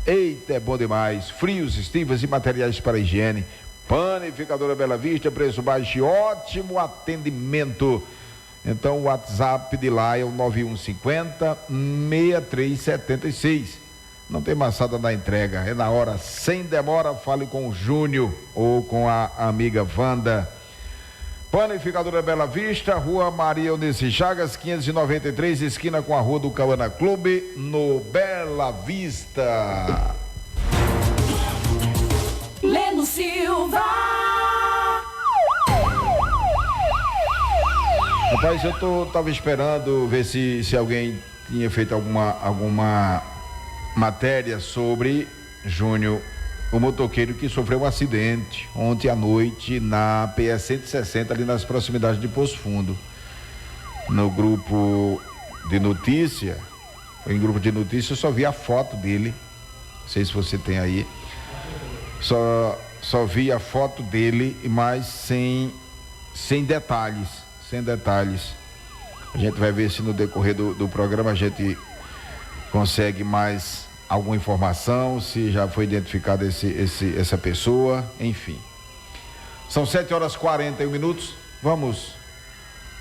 Eita, é bom demais. Frios, estivas e materiais para higiene. Panificadora Bela Vista, preço baixo e ótimo atendimento. Então o WhatsApp de lá é o 9150-6376. Não tem maçada na entrega, é na hora, sem demora. Fale com o Júnior ou com a amiga Wanda. Panificadora Bela Vista, Rua Maria Eunice Chagas, 593, esquina com a Rua do Cabana Clube, no Bela Vista. Leno Silva. Rapaz, eu tava esperando ver se alguém tinha feito alguma matéria sobre Júnior, o motoqueiro que sofreu um acidente ontem à noite na PS 160, ali nas proximidades de Poço Fundo. No grupo de notícia, eu só vi a foto dele, não sei se você tem aí, só vi a foto dele, mas sem detalhes. A gente vai ver se no decorrer do programa a gente consegue mais alguma informação, se já foi identificada essa pessoa, enfim. São 7h41. Vamos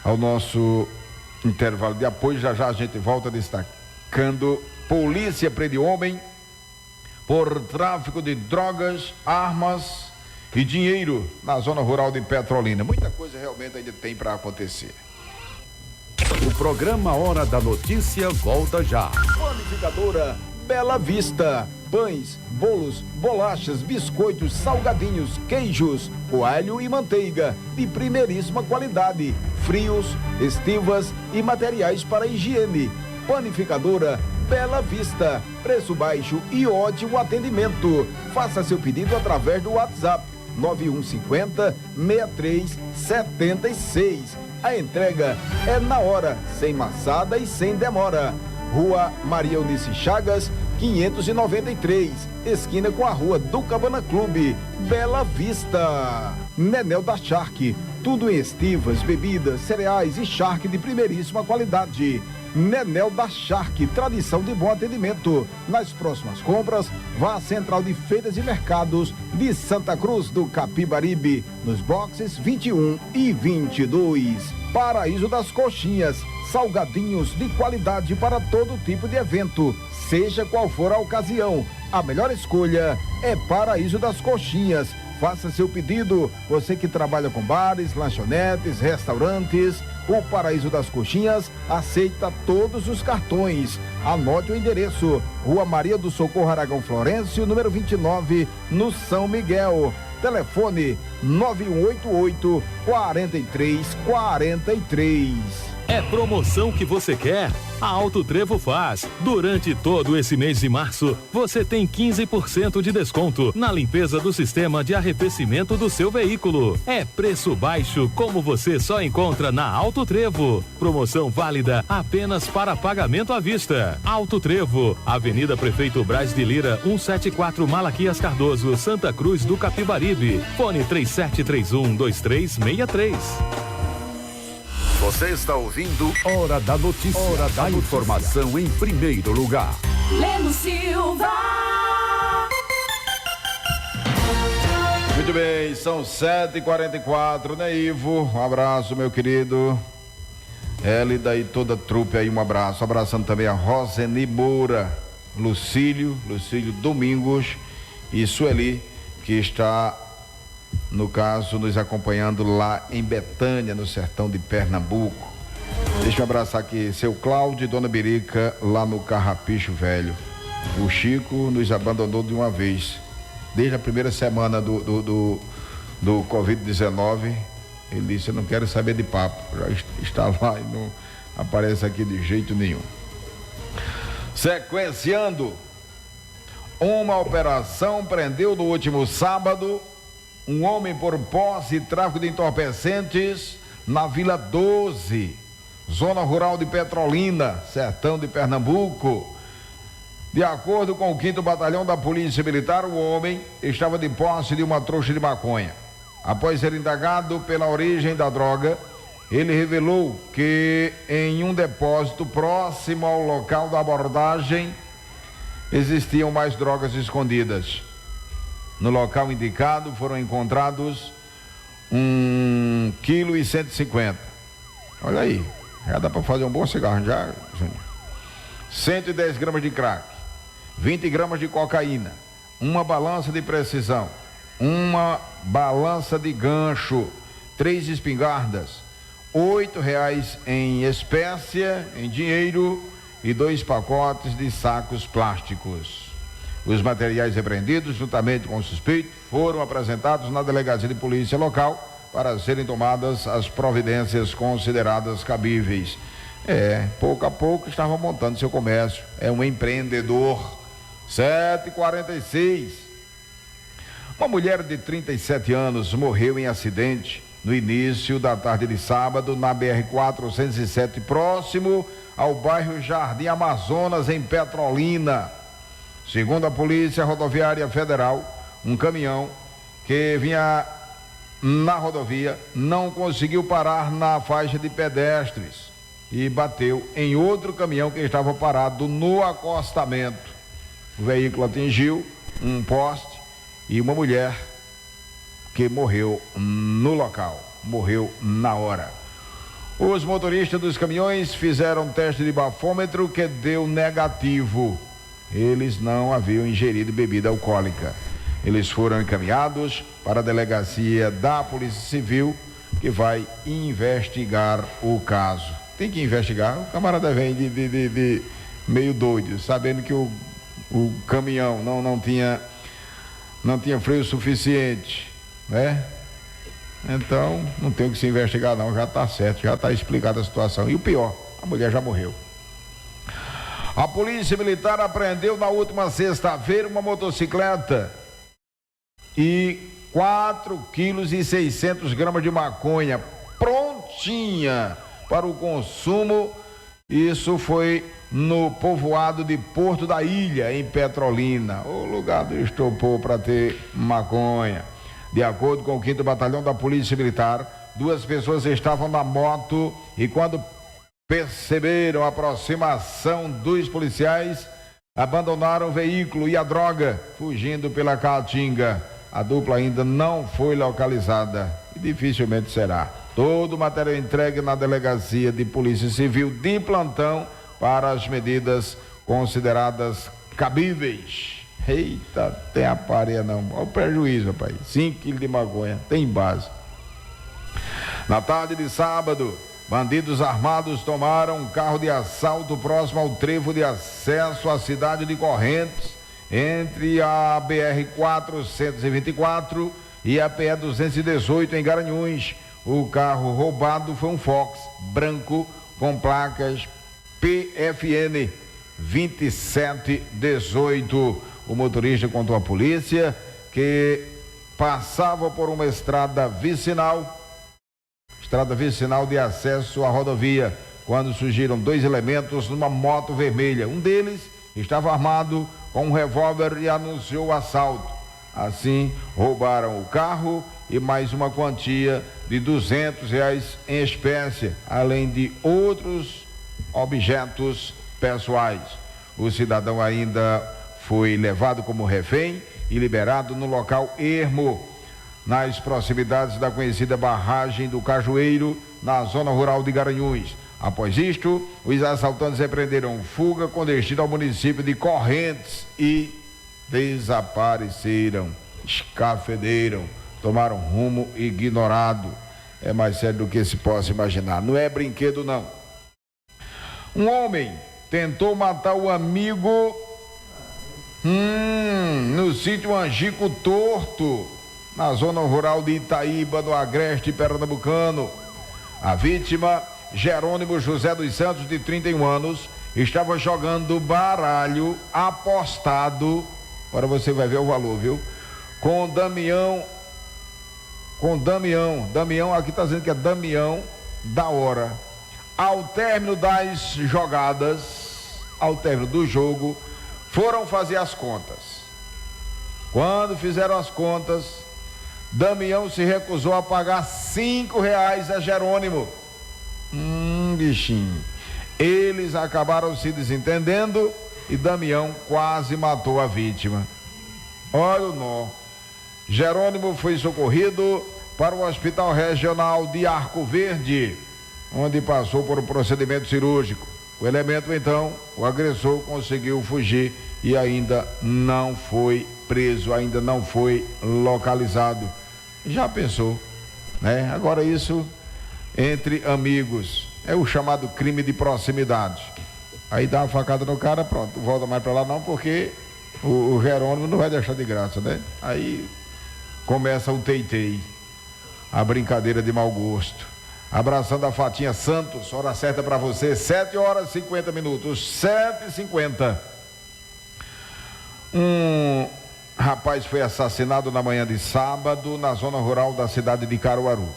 ao nosso intervalo de apoio. Já a gente volta destacando: polícia prende homem por tráfico de drogas, armas e dinheiro na zona rural de Petrolina. Muita coisa realmente ainda tem para acontecer. O programa Hora da Notícia volta já. Panificadora Bela Vista. Pães, bolos, bolachas, biscoitos, salgadinhos, queijos, coalho e manteiga de primeiríssima qualidade, frios, estivas e materiais para higiene. Panificadora Bela Vista, preço baixo e ótimo atendimento. Faça seu pedido através do WhatsApp 9150-6376. A entrega é na hora, sem maçada e sem demora. Rua Maria Eunice Chagas, 593, esquina com a Rua do Cabana Clube, Bela Vista. Nenel da Shark, tudo em estivas, bebidas, cereais e charque de primeiríssima qualidade. Nenel da Shark, tradição de bom atendimento. Nas próximas compras, vá à Central de Feiras e Mercados de Santa Cruz do Capibaribe, nos boxes 21 e 22. Paraíso das Coxinhas, salgadinhos de qualidade para todo tipo de evento, seja qual for a ocasião. A melhor escolha é Paraíso das Coxinhas. Faça seu pedido, você que trabalha com bares, lanchonetes, restaurantes. O Paraíso das Coxinhas aceita todos os cartões. Anote o endereço: Rua Maria do Socorro Aragão Florencio, número 29, no São Miguel. Telefone 9188-4343. É promoção que você quer? A Auto Trevo faz. Durante todo esse mês de março, você tem 15% de desconto na limpeza do sistema de arrefecimento do seu veículo. É preço baixo como você só encontra na Auto Trevo. Promoção válida apenas para pagamento à vista. Auto Trevo, Avenida Prefeito Braz de Lira, 174 Malaquias Cardoso, Santa Cruz do Capibaribe. Fone 3731-2363. Você está ouvindo Hora da Notícia. Hora da informação em primeiro lugar. Leno Silva. Muito bem, são 7h44, né, Ivo? Um abraço, meu querido. Hélida e toda a trupe aí, um abraço. Abraçando também a Roseni Moura, Lucílio Domingos e Sueli, que está, no caso, nos acompanhando lá em Betânia, no sertão de Pernambuco. Deixa eu abraçar aqui seu Cláudio e Dona Birica, lá no Carrapicho Velho. O Chico nos abandonou de uma vez. Desde a primeira semana do Covid-19, ele disse: eu não quero saber de papo. Já está lá e não aparece aqui de jeito nenhum. Sequenciando, uma operação prendeu no último sábado um homem por posse e tráfico de entorpecentes na Vila 12, zona rural de Petrolina, sertão de Pernambuco. De acordo com o 5º Batalhão da Polícia Militar, o homem estava de posse de uma trouxa de maconha. Após ser indagado pela origem da droga, ele revelou que em um depósito próximo ao local da abordagem existiam mais drogas escondidas. No local indicado foram encontrados 1,150 kg. Olha aí, já dá para fazer um bom cigarro já, Júnior. 110 gramas de crack, 20 gramas de cocaína, uma balança de precisão, uma balança de gancho, 3 espingardas, R$8 em espécie, em dinheiro, e 2 pacotes de sacos plásticos. Os materiais apreendidos, juntamente com o suspeito, foram apresentados na delegacia de polícia local para serem tomadas as providências consideradas cabíveis. Pouco a pouco estava montando seu comércio. É um empreendedor. 7h46. Uma mulher de 37 anos morreu em acidente no início da tarde de sábado na BR-407, próximo ao bairro Jardim Amazonas, em Petrolina. Segundo a Polícia Rodoviária Federal, um caminhão que vinha na rodovia não conseguiu parar na faixa de pedestres e bateu em outro caminhão que estava parado no acostamento. O veículo atingiu um poste e uma mulher que morreu no local, morreu na hora. Os motoristas dos caminhões fizeram teste de bafômetro que deu negativo. Eles não haviam ingerido bebida alcoólica. Eles foram encaminhados para a delegacia da Polícia Civil, que vai investigar o caso. tem que investigar. O camarada vem de meio doido, sabendo que o caminhão não tinha freio suficiente, né? Então, não tem o que se investigar não, já está certo, já está explicada a situação. E o pior, a mulher já morreu. A Polícia Militar apreendeu na última sexta-feira uma motocicleta e 4,6 kg de maconha prontinha para o consumo. Isso foi no povoado de Porto da Ilha, em Petrolina, o lugar do estopor para ter maconha. De acordo com o 5º Batalhão da Polícia Militar, 2 pessoas estavam na moto e quando perceberam a aproximação dos policiais, abandonaram o veículo e a droga, fugindo pela Caatinga. A dupla ainda não foi localizada e dificilmente será. Todo o material entregue na Delegacia de Polícia Civil de plantão para as medidas consideradas cabíveis. Eita, tem a pareia não. Olha o prejuízo, rapaz. 5 quilos de maconha, tem base. Na tarde de sábado, bandidos armados tomaram um carro de assalto próximo ao trevo de acesso à cidade de Correntes, entre a BR-424 e a PE-218 em Garanhuns. O carro roubado foi um Fox branco com placas PFN 2718. O motorista contou à polícia que passava por uma estrada vicinal de acesso à rodovia, quando surgiram 2 elementos numa moto vermelha. Um deles estava armado com um revólver e anunciou o assalto. Assim, roubaram o carro e mais uma quantia de R$200 em espécie, além de outros objetos pessoais. O cidadão ainda foi levado como refém e liberado no local ermo, nas proximidades da conhecida barragem do Cajueiro, na zona rural de Garanhuns. Após isto, os assaltantes repreenderam fuga com destino ao município de Correntes e desapareceram, escafederam, tomaram rumo ignorado. É mais sério do que se possa imaginar. Não é brinquedo, não. Um homem tentou matar o amigo no sítio Angico Torto, na zona rural de Itaíba, no Agreste Pernambucano. A vítima, Jerônimo José dos Santos, de 31 anos, estava jogando baralho apostado, agora você vai ver o valor, viu? Com Damião, aqui está dizendo que é Damião da Hora. Ao término das jogadas, ao término do jogo, foram fazer as contas. Quando fizeram as contas, Damião se recusou a pagar R$5 a Jerônimo. Bichinho. Eles acabaram se desentendendo e Damião quase matou a vítima. Olha o nó. Jerônimo foi socorrido para o Hospital Regional de Arco Verde, onde passou por um procedimento cirúrgico. O elemento, então, o agressor, conseguiu fugir e ainda não foi preso, ainda não foi localizado. Já pensou, né? Agora isso entre amigos é o chamado crime de proximidade. Aí dá uma facada no cara, pronto, não volta mais pra lá não, porque o Jerônimo não vai deixar de graça, né? Aí começa o teitei, a brincadeira de mau gosto. Abraçando a Fatinha Santos, hora certa para você, 7h50, 7h50. Um rapaz foi assassinado na manhã de sábado na zona rural da cidade de Caruaru.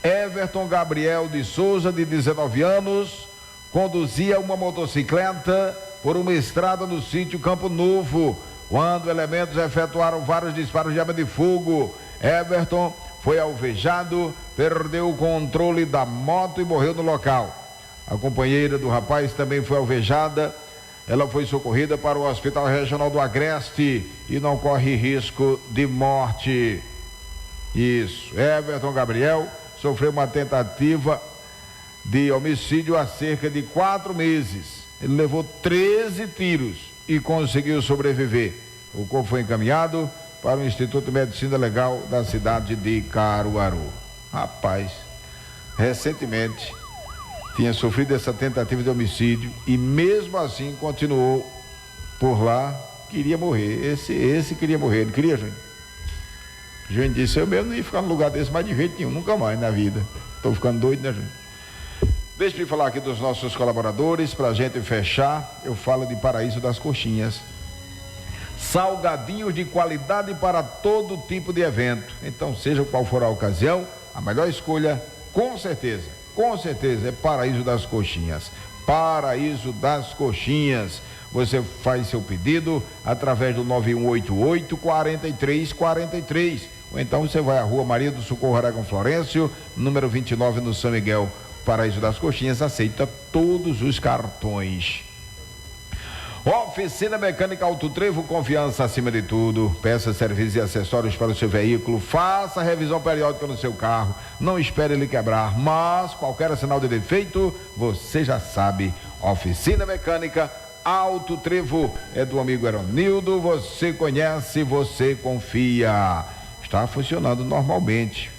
Everton Gabriel de Souza, de 19 anos, conduzia uma motocicleta por uma estrada no sítio Campo Novo, quando elementos efetuaram vários disparos de arma de fogo. Everton foi alvejado, perdeu o controle da moto e morreu no local. A companheira do rapaz também foi alvejada. Ela foi socorrida para o Hospital Regional do Agreste e não corre risco de morte. Isso. Everton Gabriel sofreu uma tentativa de homicídio há cerca de 4 meses. Ele levou 13 tiros e conseguiu sobreviver. O corpo foi encaminhado para o Instituto de Medicina Legal da cidade de Caruaru. Rapaz, recentemente tinha sofrido essa tentativa de homicídio e mesmo assim continuou por lá, queria morrer. Esse queria morrer, ele queria, Júnior. Júnior disse, eu mesmo não ia ficar num lugar desse mais de jeito nenhum, nunca mais na vida. Estou ficando doido, né, Júnior? Deixa eu falar aqui dos nossos colaboradores, pra gente fechar, eu falo de Paraíso das Coxinhas. Salgadinhos de qualidade para todo tipo de evento. Então, seja qual for a ocasião, a melhor escolha, com certeza, é Paraíso das Coxinhas. Paraíso das Coxinhas. Você faz seu pedido através do 9188-4343. Ou então você vai à Rua Maria do Socorro Aragão Florencio, número 29, no São Miguel. Paraíso das Coxinhas aceita todos os cartões. Oficina Mecânica Auto Trevo, confiança acima de tudo. Peça serviços e acessórios para o seu veículo. Faça revisão periódica no seu carro. Não espere ele quebrar, mas qualquer sinal de defeito, você já sabe. Oficina Mecânica Auto Trevo é do amigo Eronildo. Você conhece, você confia. Está funcionando normalmente.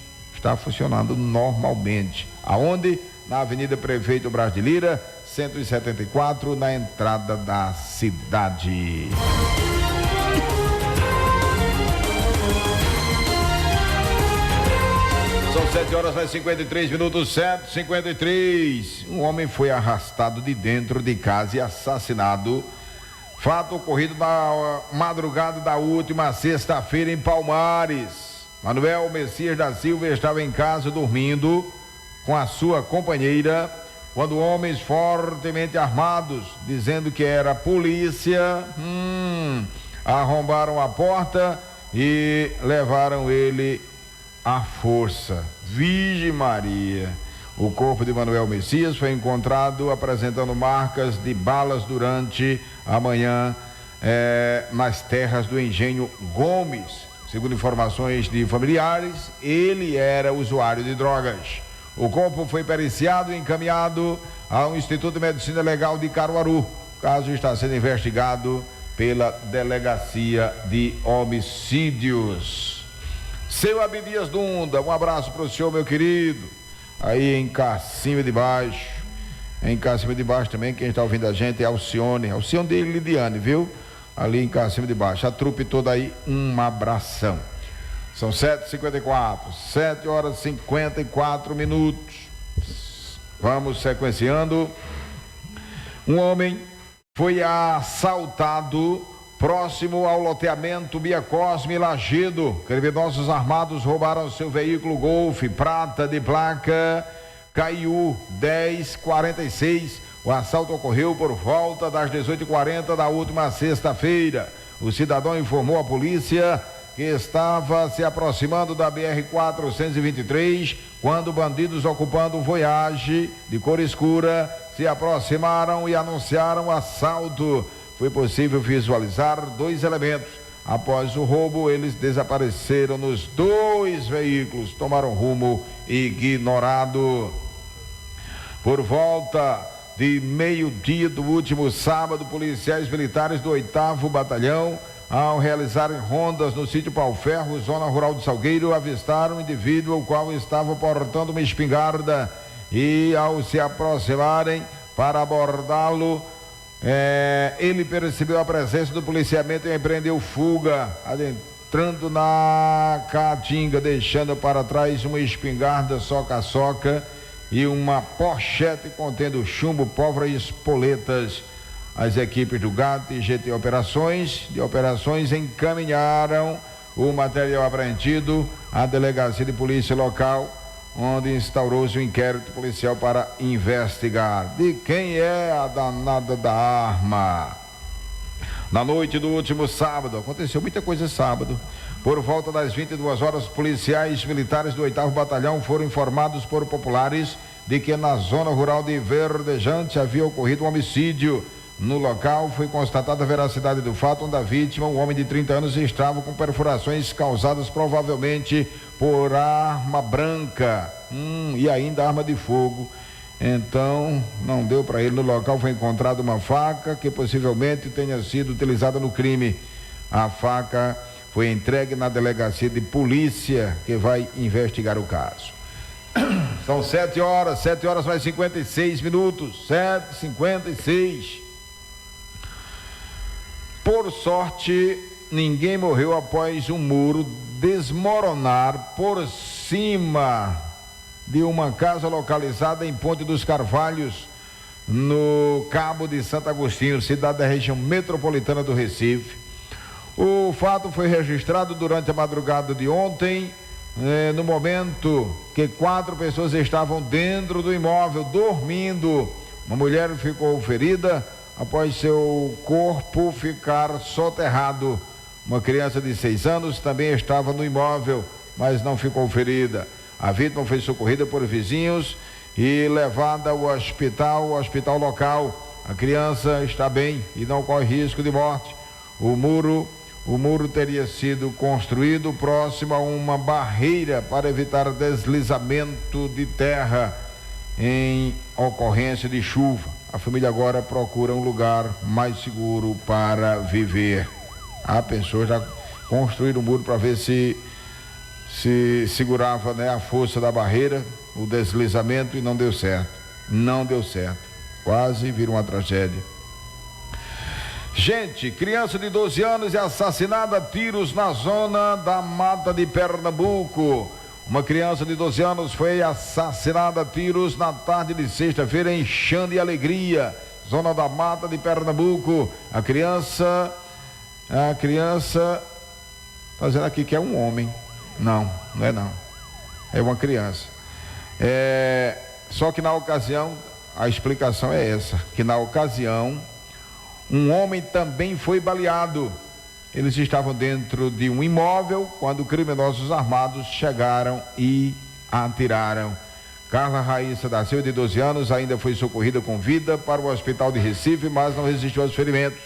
Aonde? Na Avenida Prefeito Braz de Lira, 174, na entrada da cidade. São 7 horas mais 53 minutos, 7h53. Um homem foi arrastado de dentro de casa e assassinado. Fato ocorrido na madrugada da última sexta-feira em Palmares. Manuel Messias da Silva estava em casa dormindo com a sua companheira, quando homens fortemente armados, dizendo que era polícia, arrombaram a porta e levaram ele à força. Virgem Maria. O corpo de Manuel Messias foi encontrado apresentando marcas de balas durante a manhã nas terras do Engenho Gomes. Segundo informações de familiares, ele era usuário de drogas. O corpo foi periciado e encaminhado ao Instituto de Medicina Legal de Caruaru. O caso está sendo investigado pela Delegacia de Homicídios. Seu Abdias Dunda, um abraço para o senhor, meu querido. Aí em Cacimba de Baixo. Em Cacimba de Baixo também, quem está ouvindo a gente é Alcione e Lidiane, viu? Ali em Cacimba de Baixo. A trupe toda aí, um abração. São 7h54, 7 horas e 54 minutos. Vamos sequenciando. Um homem foi assaltado próximo ao loteamento Bia Cosme Lagedo. Criminosos armados roubaram seu veículo Golf prata de placa KIU 1046. O assalto ocorreu por volta das 18h40 da última sexta-feira. O cidadão informou à polícia que estava se aproximando da BR-423, quando bandidos ocupando um Voyage de cor escura se aproximaram e anunciaram o assalto. Foi possível visualizar 2 elementos. Após o roubo, eles desapareceram nos 2 veículos, tomaram rumo ignorado. Por volta de meio-dia do último sábado, policiais militares do 8º Batalhão, ao realizarem rondas no sítio Pau-Ferro, zona rural de Salgueiro, avistaram um indivíduo o qual estava portando uma espingarda e, ao se aproximarem para abordá-lo, ele percebeu a presença do policiamento e empreendeu fuga, adentrando na caatinga, deixando para trás uma espingarda soca-soca e uma pochete contendo chumbo, pólvora e espoletas. As equipes do GAT e GT Operações encaminharam o material apreendido à delegacia de polícia local, onde instaurou-se um inquérito policial para investigar de quem é a danada da arma. Na noite do último sábado, aconteceu muita coisa sábado. Por volta das 22 horas, policiais militares do 8º Batalhão foram informados por populares de que na zona rural de Verdejante havia ocorrido um homicídio. No local foi constatada a veracidade do fato, onde a vítima, um homem de 30 anos, estava com perfurações causadas provavelmente por arma branca e ainda arma de fogo. Então, não deu para ele. No local foi encontrada uma faca que possivelmente tenha sido utilizada no crime. A faca foi entregue na delegacia de polícia, que vai investigar o caso. São 7 horas mais 56 minutos, 7h56. Por sorte, ninguém morreu após um muro desmoronar por cima de uma casa localizada em Ponte dos Carvalhos, no Cabo de Santo Agostinho, cidade da região metropolitana do Recife. O fato foi registrado durante a madrugada de ontem, no momento que 4 pessoas estavam dentro do imóvel dormindo. Uma mulher ficou ferida após seu corpo ficar soterrado. Uma criança de 6 anos também estava no imóvel, mas não ficou ferida. A vítima foi socorrida por vizinhos e levada ao hospital local. A criança está bem e não corre risco de morte. O muro teria sido construído próximo a uma barreira para evitar deslizamento de terra em ocorrência de chuva. A família agora procura um lugar mais seguro para viver. A pessoa já construíram um muro para ver se segurava, né, a força da barreira, o deslizamento, e não deu certo. Não deu certo. Quase virou uma tragédia. Gente, criança de 12 anos é assassinada a tiros na zona da Mata de Pernambuco. Uma criança de 12 anos foi assassinada a tiros na tarde de sexta-feira em Xande e Alegria, zona da Mata de Pernambuco. A criança tá dizendo aqui que é um homem. Não é não. É uma criança. Só que na ocasião, a explicação é essa, que na ocasião um homem também foi baleado. Eles estavam dentro de um imóvel quando criminosos armados chegaram e atiraram. Carla Raíssa da Silva, de 12 anos, ainda foi socorrida com vida para o hospital de Recife, mas não resistiu aos ferimentos.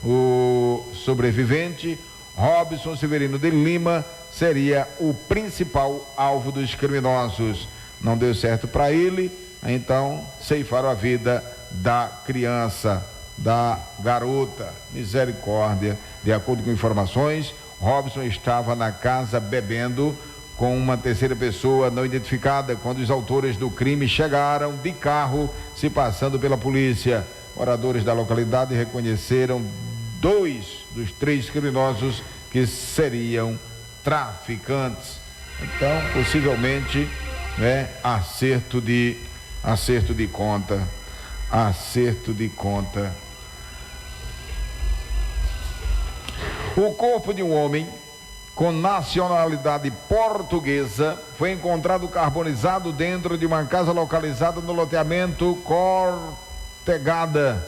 O sobrevivente, Robson Severino de Lima, seria o principal alvo dos criminosos. Não deu certo para ele, então ceifaram a vida da criança, da garota. Misericórdia. De acordo com informações, Robson estava na casa bebendo com uma terceira pessoa não identificada quando os autores do crime chegaram de carro, se passando pela polícia. Moradores da localidade reconheceram 2 dos 3 criminosos que seriam traficantes. Então, possivelmente, né, acerto de conta. O corpo de um homem com nacionalidade portuguesa foi encontrado carbonizado dentro de uma casa localizada no loteamento Cortegada,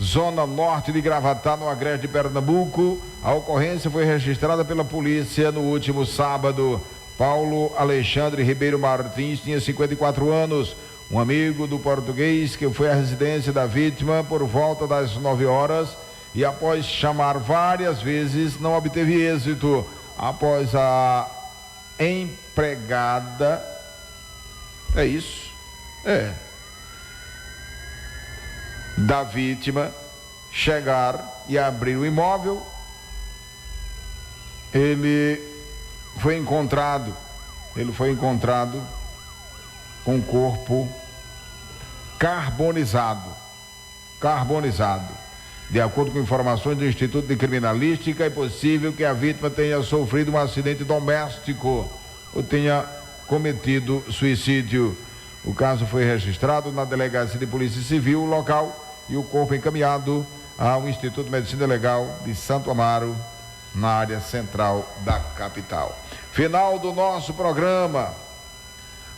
zona norte de Gravatá, no Agreste de Pernambuco. A ocorrência foi registrada pela polícia no último sábado. Paulo Alexandre Ribeiro Martins tinha 54 anos, um amigo do português que foi à residência da vítima por volta das 9 horas e, após chamar várias vezes, não obteve êxito. Após a empregada, da vítima chegar e abrir o imóvel, ele foi encontrado com o corpo carbonizado. De acordo com informações do Instituto de Criminalística, é possível que a vítima tenha sofrido um acidente doméstico ou tenha cometido suicídio. O caso foi registrado na Delegacia de Polícia Civil local e o corpo encaminhado ao Instituto de Medicina Legal de Santo Amaro, na área central da capital. Final do nosso programa.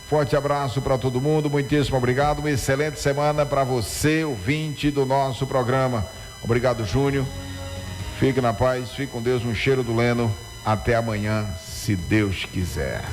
Forte abraço para todo mundo, muitíssimo obrigado, uma excelente semana para você, ouvinte do nosso programa. Obrigado, Júnior. Fique na paz, fique com Deus, um cheiro do Leno. Até amanhã, se Deus quiser.